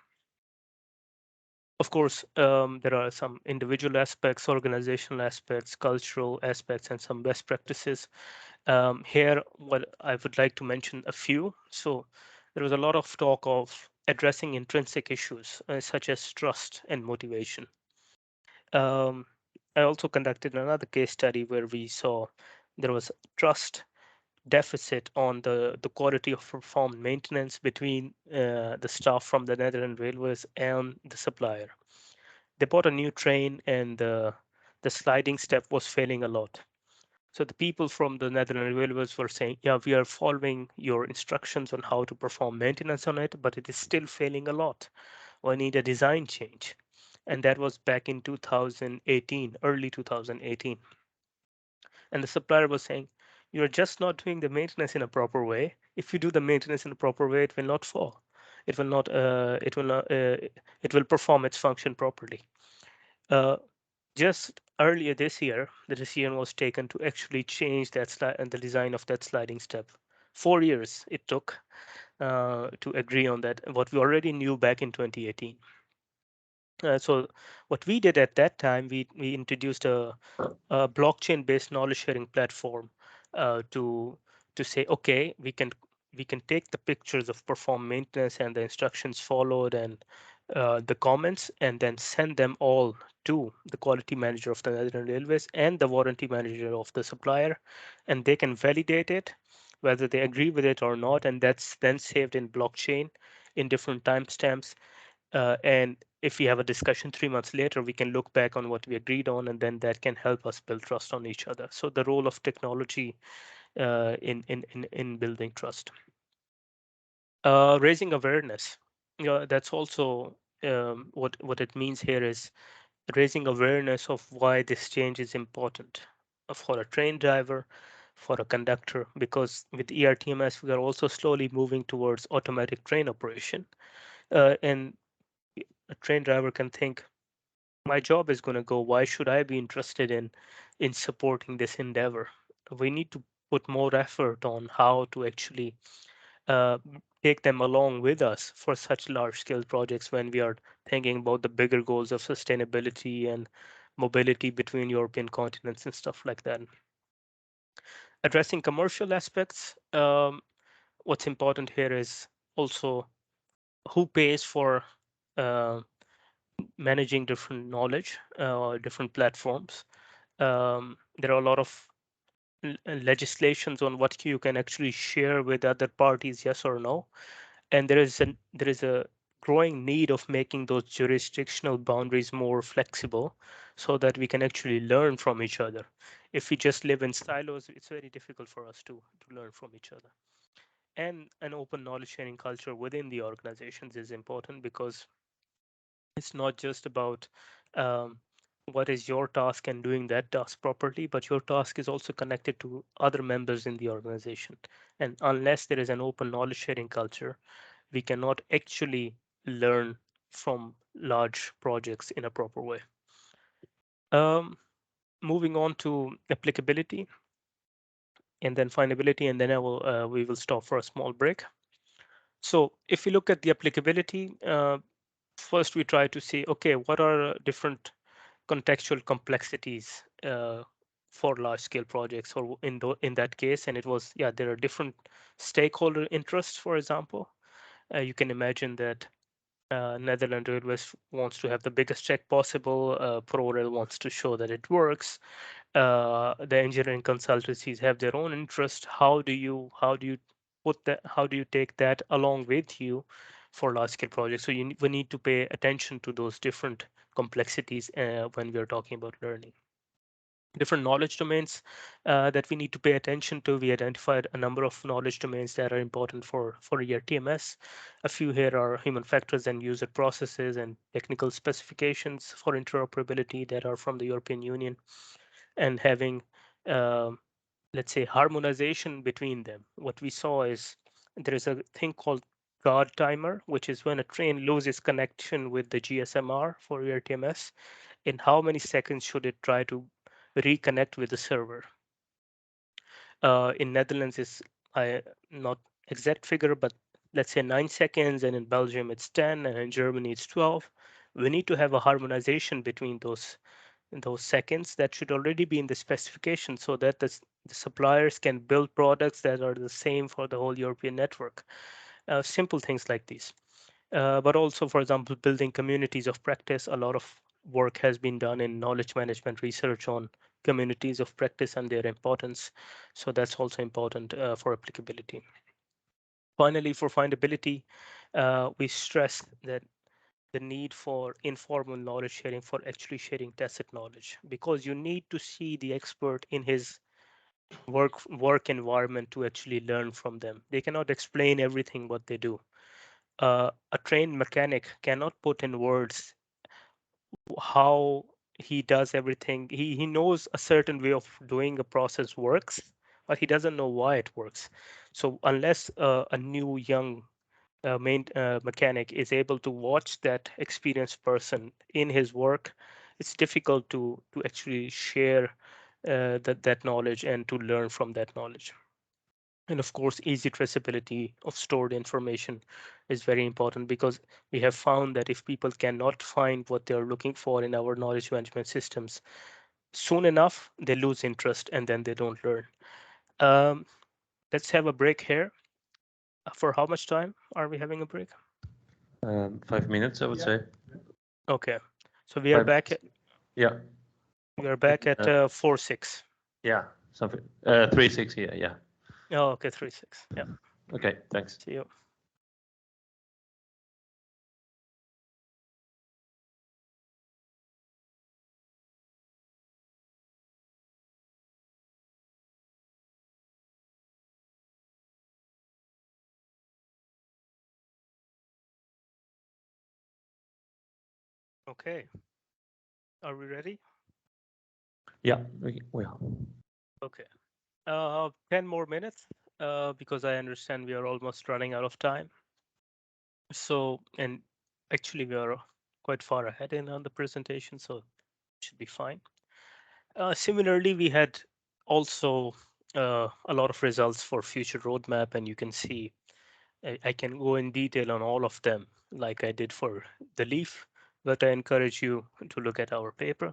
Of course, there are some individual aspects, organizational aspects, cultural aspects, and some best practices. Here, what I would like to mention a few. So there was a lot of talk of addressing intrinsic issues such as trust and motivation. Um, I also conducted another case study where we saw there was trust deficit on the quality of performed maintenance between the staff from the Netherlands Railways and the supplier. They bought a new train and the sliding step was failing a lot. So the people from the Netherlands Railways were saying, yeah, we are following your instructions on how to perform maintenance on it, but it is still failing a lot. We need a design change. And that was back in 2018, early 2018. And the supplier was saying, you're just not doing the maintenance in a proper way. If you do the maintenance in a proper way, it will not fall. It will perform its function properly. Just earlier this year, the decision was taken to actually change that and the design of that sliding step. 4 years it took to agree on that, what we already knew back in 2018. So what we did at that time, we introduced a blockchain-based knowledge sharing platform to say, okay, we can take the pictures of perform maintenance and the instructions followed and the comments, and then send them all to the quality manager of the Netherlands Railways and the warranty manager of the supplier, and they can validate it, whether they agree with it or not, and that's then saved in blockchain in different timestamps. And if we have a discussion 3 months later, we can look back on what we agreed on, and then that can help us build trust on each other. So the role of technology in building trust. Raising awareness. That's also what it means here is raising awareness of why this change is important for a train driver, for a conductor, because with ERTMS, we are also slowly moving towards automatic train operation. And a train driver can think, my job is going to go. Why should I be interested in supporting this endeavor? We need to put more effort on how to actually uh, take them along with us for such large scale projects when we are thinking about the bigger goals of sustainability and mobility between European continents and stuff like that. Addressing commercial aspects, what's important here is also who pays for uh, managing different knowledge, different platforms. There are a lot of legislations on what you can actually share with other parties, yes or no. And there is a growing need of making those jurisdictional boundaries more flexible so that we can actually learn from each other. If we just live in silos, it's very difficult for us to learn from each other. And an open knowledge sharing culture within the organizations is important because it's not just about um, what is your task and doing that task properly, but your task is also connected to other members in the organization. And unless there is an open knowledge sharing culture, we cannot actually learn from large projects in a proper way. Um, Moving on to applicability and then findability, and then we will stop for a small break. So if we look at the applicability, first we try to see, okay, what are different contextual complexities for large scale projects, or in that case, and it was, yeah, there are different stakeholder interests. For example, you can imagine that Netherlands Airways wants to have the biggest check possible. ProRail wants to show that it works. The engineering consultancies have their own interest. How do you put that? How do you take that along with you for large scale projects? So we need to pay attention to those different complexities when we are talking about learning. Different knowledge domains that we need to pay attention to. We identified a number of knowledge domains that are important for ERTMS. A few here are human factors and user processes and technical specifications for interoperability that are from the European Union, and having, let's say, harmonization between them. What we saw is there is a thing called guard timer, which is when a train loses connection with the GSMR for ERTMS, in how many seconds should it try to reconnect with the server. In Netherlands is not exact figure, but let's say 9 seconds, and in Belgium it's 10, and in Germany it's 12. We need to have a harmonization between those seconds. That should already be in the specification so that the suppliers can build products that are the same for the whole European network. Simple things like these. But also, for example, building communities of practice. A lot of work has been done in knowledge management research on communities of practice and their importance. So that's also important for applicability. Finally, for findability, we stress that the need for informal knowledge sharing for actually sharing tacit knowledge, because you need to see the expert in his work environment to actually learn from them. They cannot explain everything what they do. A trained mechanic cannot put in words how he does everything. He knows a certain way of doing a process works, but he doesn't know why it works. So unless a new young mechanic is able to watch that experienced person in his work, it's difficult to actually share that knowledge and to learn from that knowledge. And of course, easy traceability of stored information is very important, because we have found that if people cannot find what they're looking for in our knowledge management systems soon enough, they lose interest and then they don't learn. Let's have a break here. For how much time are we having a break? 5 minutes, I would say. Okay, so we are back at, Yeah. we are back at 4-6. Yeah, something 3-6 here. Yeah. Oh, okay, 3-6. Yeah. Okay, thanks. See you. Okay. Are we ready? Yeah, we are. Okay. 10 more minutes, because I understand we are almost running out of time. So, and actually we are quite far ahead in on the presentation, so it should be fine. Similarly, we had also a lot of results for future roadmap, and you can see I can go in detail on all of them like I did for the LEAF, but I encourage you to look at our paper.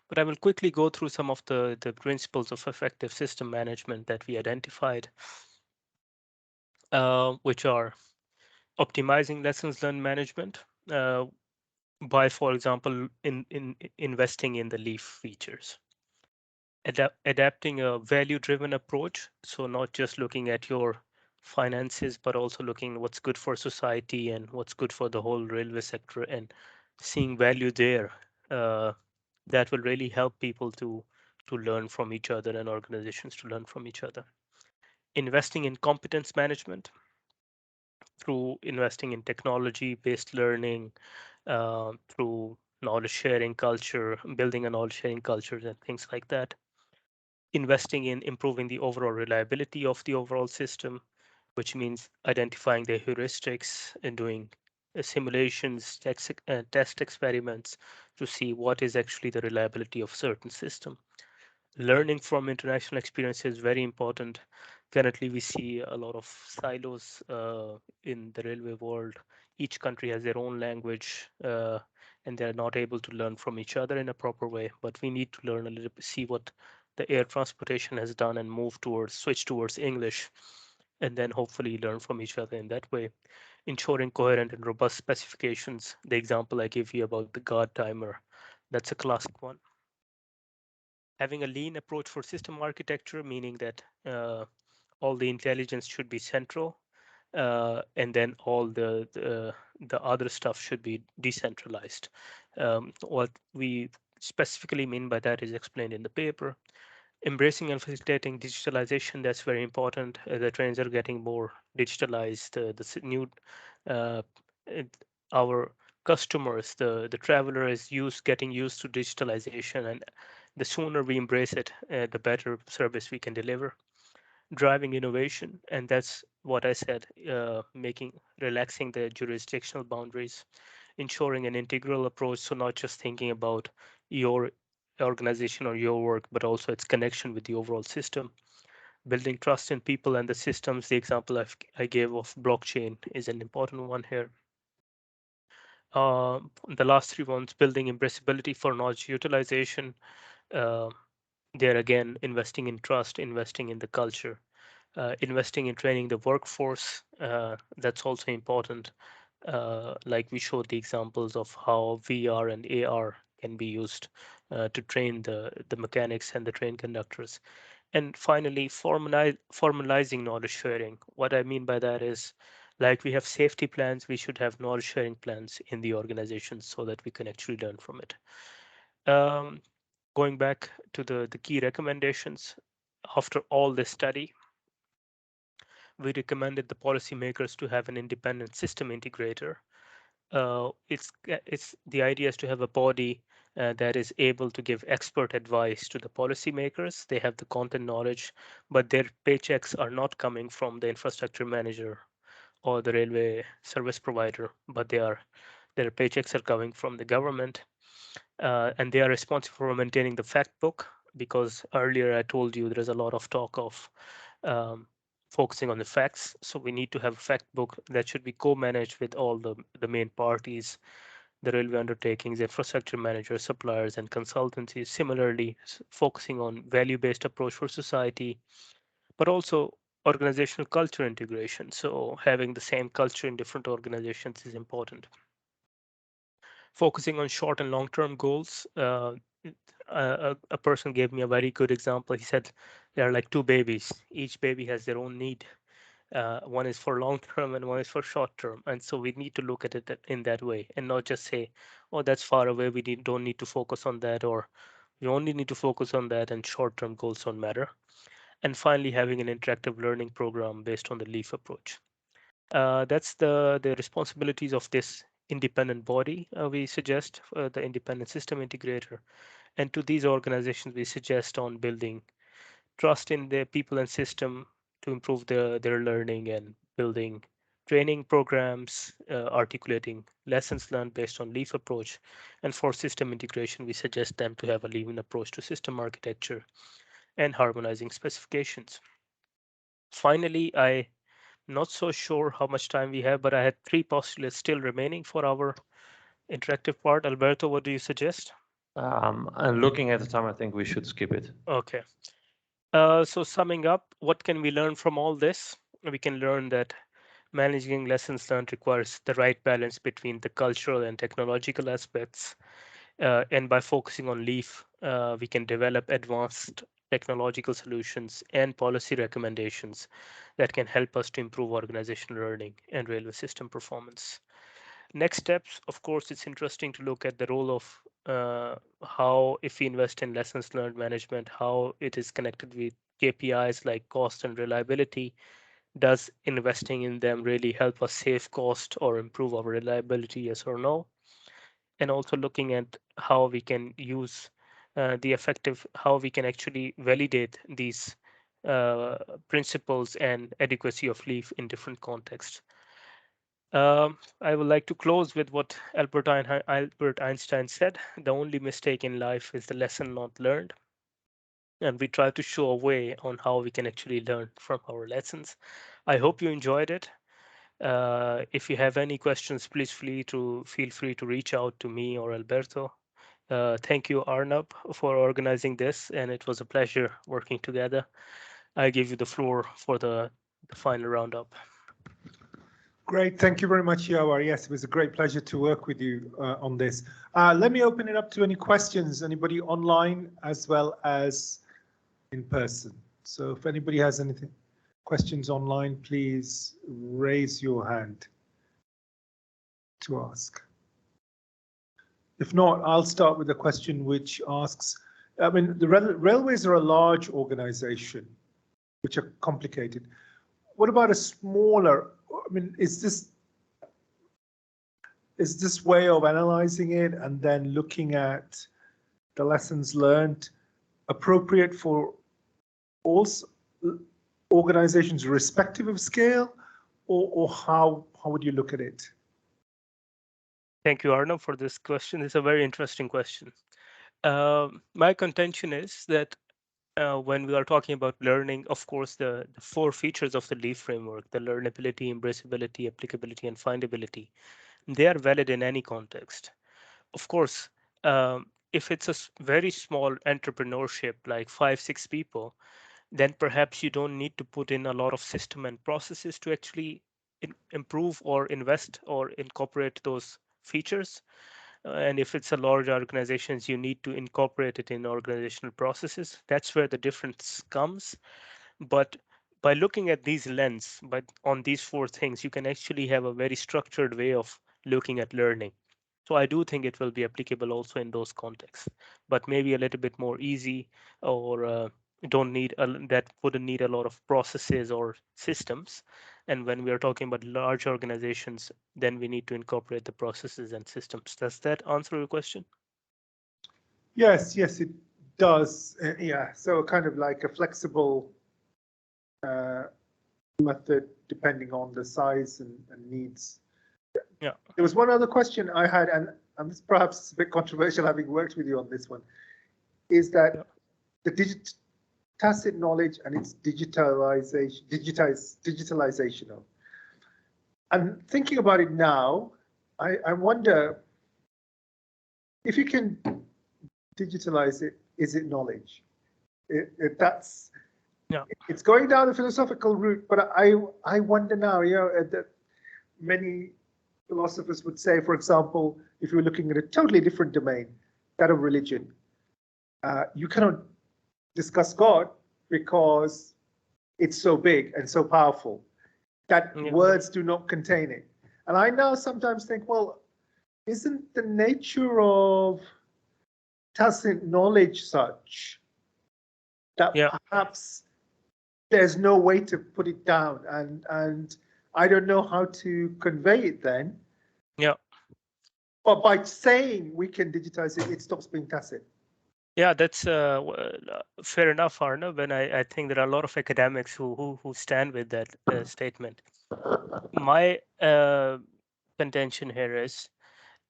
But I will quickly go through some of the principles of effective system management that we identified, which are optimizing lessons learned management by, for example, in investing in the LEAF features. Adapting a value-driven approach, so not just looking at your finances, but also looking what's good for society and what's good for the whole railway sector, and seeing value there. That will really help people to learn from each other and organizations to learn from each other. Investing in competence management through investing in technology-based learning, through knowledge sharing culture, building a knowledge sharing culture, and things like that. Investing in improving the overall reliability of the overall system, which means identifying the heuristics and doing simulations, test experiments to see what is actually the reliability of certain system. Learning from international experience is very important. Currently, we see a lot of silos in the railway world. Each country has their own language, and they're not able to learn from each other in a proper way. But we need to learn a little bit, see what the air transportation has done, and switch towards English, and then hopefully learn from each other in that way. Ensuring coherent and robust specifications. The example I gave you about the guard timer, that's a classic one. Having a lean approach for system architecture, meaning that all the intelligence should be central, and then all the other stuff should be decentralized. What we specifically mean by that is explained in the paper. Embracing and facilitating digitalization, that's very important. The trains are getting more digitalized. New uh, it, our customers, the traveler is getting used to digitalization, and the sooner we embrace it, the better service we can deliver. Driving innovation, and that's what I said, relaxing the jurisdictional boundaries, ensuring an integral approach, so not just thinking about your organization or your work, but also its connection with the overall system. Building trust in people and the systems. The example I gave of blockchain is an important one here. The last three ones: building embraceability for knowledge utilization. Uh, there again, investing in trust, investing in the culture, investing in training the workforce. That's also important. Like we showed the examples of how VR and AR can be used to train the mechanics and the train conductors. And finally, formalizing knowledge sharing. What I mean by that is, like we have safety plans, we should have knowledge sharing plans in the organization so that we can actually learn from it. Um, Going back to the key recommendations, after all this study, we recommended the policymakers to have an independent system integrator. It's the idea is to have a body that is able to give expert advice to the policymakers. They have the content knowledge, but their paychecks are not coming from the infrastructure manager or the railway service provider, but their paychecks are coming from the government, and they are responsible for maintaining the fact book. Because earlier I told you there is a lot of talk of um, focusing on the facts. So we need to have a fact book that should be co-managed with all the main parties, the railway undertakings, infrastructure managers, suppliers, and consultancies. Similarly, focusing on value-based approach for society, but also organizational culture integration. So having the same culture in different organizations is important. Focusing on short and long-term goals. A person gave me a very good example. He said there are like two babies. Each baby has their own need. One is for long term and one is for short term. And so we need to look at it in that way and not just say, oh, that's far away. Don't need to focus on that, or we only need to focus on that and short term goals don't matter. And finally, having an interactive learning program based on the LEAF approach. That's the responsibilities of this independent body, we suggest the independent system integrator. And to these organizations, we suggest on building trust in their people and system to improve their learning and building training programs, articulating lessons learned based on LEAF approach. And for system integration, we suggest them to have a lean approach to system architecture and harmonizing specifications. Finally, I'm not so sure how much time we have, but I had 3 postulates still remaining for our interactive part. Alberto, what do you suggest? And looking at the time, I think we should skip it. Okay. So summing up, what can we learn from all this? We can learn that managing lessons learned requires the right balance between the cultural and technological aspects. And by focusing on LEAF, we can develop advanced technological solutions and policy recommendations that can help us to improve organizational learning and railway system performance. Next steps, of course, it's interesting to look at the role of how, if we invest in lessons learned management, how it is connected with KPIs like cost and reliability. Does investing in them really help us save cost or improve our reliability, yes or no? And also looking at how we can use how we can actually validate these principles and adequacy of LEAF in different contexts. I would like to close with what Albert Einstein said. The only mistake in life is the lesson not learned. And we try to show a way on how we can actually learn from our lessons. I hope you enjoyed it. If you have any questions, please feel free to reach out to me or Alberto. Thank you, Arnab, for organizing this, and it was a pleasure working together. I give you the floor for the final roundup. Great, thank you very much, Yawar. Yes, it was a great pleasure to work with you on this. Let me open it up to any questions, anybody online as well as in person. So if anybody has anything, questions online, please raise your hand to ask. If not, I'll start with a question which asks, I mean, the railways are a large organization, which are complicated. What about a smaller, I mean, is this way of analyzing it and then looking at the lessons learned appropriate for all organizations irrespective of scale, or how would you look at it? Thank you, Arnab, for this question. It's a very interesting question. My contention is that when we are talking about learning, of course, the 4 features of the LEAF framework, the learnability, embraceability, applicability, and findability, they are valid in any context. Of course, if it's a very small entrepreneurship, like 5, 6 people, then perhaps you don't need to put in a lot of system and processes to actually improve or invest or incorporate those features. And if it's a large organizations, you need to incorporate it in organizational processes. That's where the difference comes. But by looking at these lens, but on these 4 things, you can actually have a very structured way of looking at learning. So I do think it will be applicable also in those contexts, but maybe a little bit more easy, or don't need that wouldn't need a lot of processes or systems. And when we are talking about large organizations, then we need to incorporate the processes and systems. Does that answer your question? Yes, it does. Yeah, so kind of like a flexible method depending on the size and needs. Yeah. There was one other question I had, and this perhaps a bit controversial having worked with you on this one, is that the tacit knowledge and its digitalization of. I'm thinking about it now. I wonder if you can digitalize it, is it knowledge? That's, it's going down the philosophical route, but I wonder now, that many philosophers would say, for example, if you're looking at a totally different domain, that of religion, you cannot discuss God because it's so big and so powerful that words do not contain it. And I now sometimes think, well, isn't the nature of tacit knowledge such that perhaps there's no way to put it down, and I don't know how to convey it then. Yeah. But by saying we can digitize it, it stops being tacit. Yeah, that's fair enough, Arnab. And I think there are a lot of academics who stand with that statement. My contention here is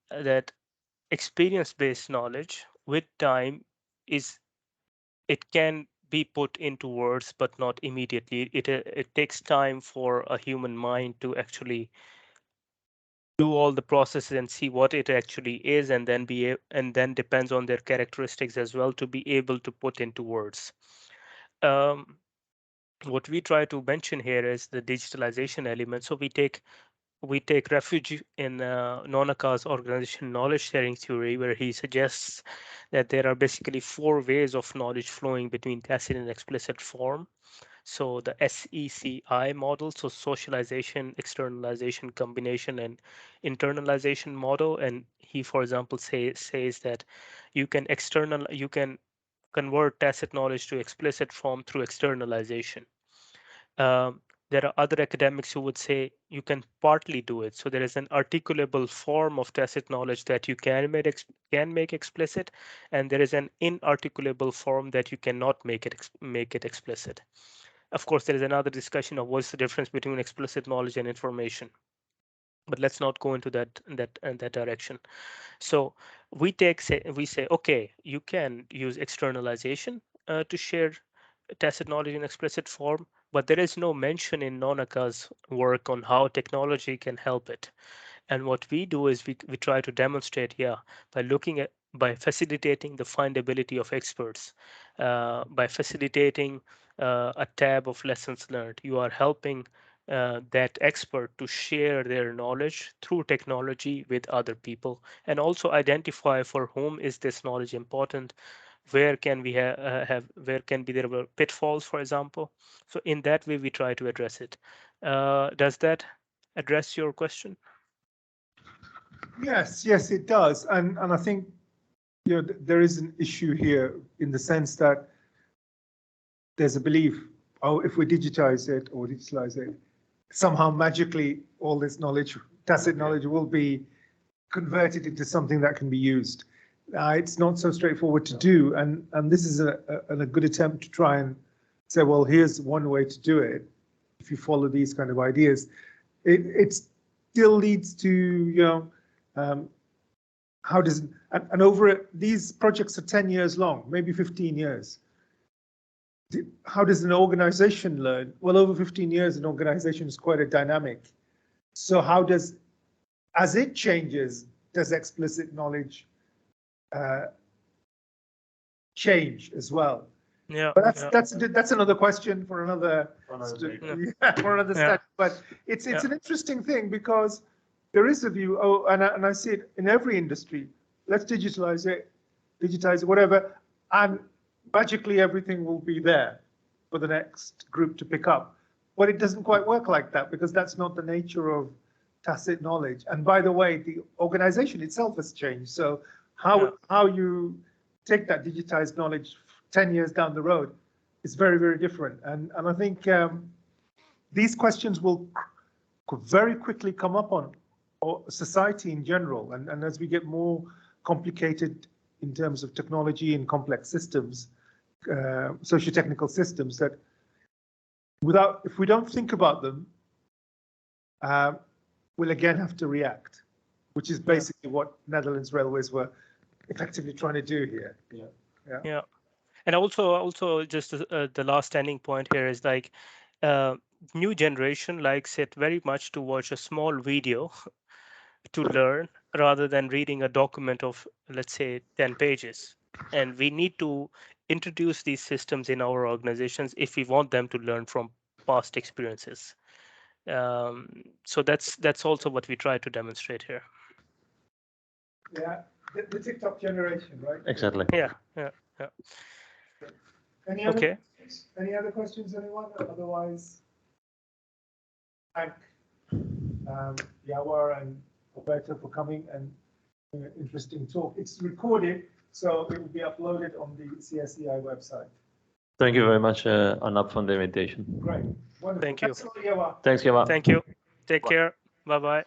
that experience-based knowledge with time it can be put into words, but not immediately. It takes time for a human mind to actually do all the processes and see what it actually is, and then depends on their characteristics as well to be able to put into words. What we try to mention here is the digitalization element. So we take refuge in Nonaka's organization knowledge sharing theory, where he suggests that there are basically 4 ways of knowledge flowing between tacit and explicit form. So the SECI model, so socialization, externalization, combination, and internalization model. And he, for example, says that you can convert tacit knowledge to explicit form through externalization. There are other academics who would say you can partly do it. So there is an articulable form of tacit knowledge that you can make explicit, and there is an inarticulable form that you cannot make it explicit. Of course, there is another discussion of what's the difference between explicit knowledge and information, but let's not go into that direction. So we say, okay, you can use externalization to share tacit knowledge in explicit form, but there is no mention in Nonaka's work on how technology can help it. And what we do is we try to demonstrate, by facilitating the findability of experts, by facilitating a tab of lessons learned. You are helping that expert to share their knowledge through technology with other people, and also identify for whom is this knowledge important, where can we where can be there were pitfalls, for example. So in that way we try to address it. Does that address your question? Yes, it does. And I think there is an issue here in the sense that there's a belief, oh, if we digitize it or digitalize it, somehow magically all this knowledge, tacit knowledge, will be converted into something that can be used. It's not so straightforward to do, and this is a good attempt to try and say, well, here's one way to do it. If you follow these kind of ideas, it still leads to how does and over it, these projects are 10 years long, maybe 15 years. How does an organization learn? Well, over 15 years, an organization is quite a dynamic. So how does, as it changes, does explicit knowledge change as well? Yeah. But that's another question for another study. But it's an interesting thing, because there is a view, and I see it in every industry. Let's digitize it, whatever, and magically everything will be there for the next group to pick up. But it doesn't quite work like that, because that's not the nature of tacit knowledge. And by the way, the organization itself has changed. So how you take that digitized knowledge 10 years down the road is very, very different. And I think these questions will very quickly come up on society in general. And as we get more complicated in terms of technology and complex systems, socio-technical systems, that if we don't think about them, we'll again have to react, which is basically what Netherlands Railways were effectively trying to do here. Yeah. And also just the last standing point here is like new generation likes it very much to watch a small video to learn rather than reading a document of, let's say, 10 pages. And we need to introduce these systems in our organizations if we want them to learn from past experiences. So that's also what we try to demonstrate here. Yeah, the TikTok generation, right? Exactly. Yeah. Any other questions, anyone? Otherwise, thank Yawar and Alberto for coming and interesting talk. It's recorded, so it will be uploaded on the CSEI website. Thank you very much, Arnab, for the invitation. Great. Wonderful. Thank you. Thanks a lot, Yawar. Thanks, Yawar. Thank you. Take care. Bye-bye.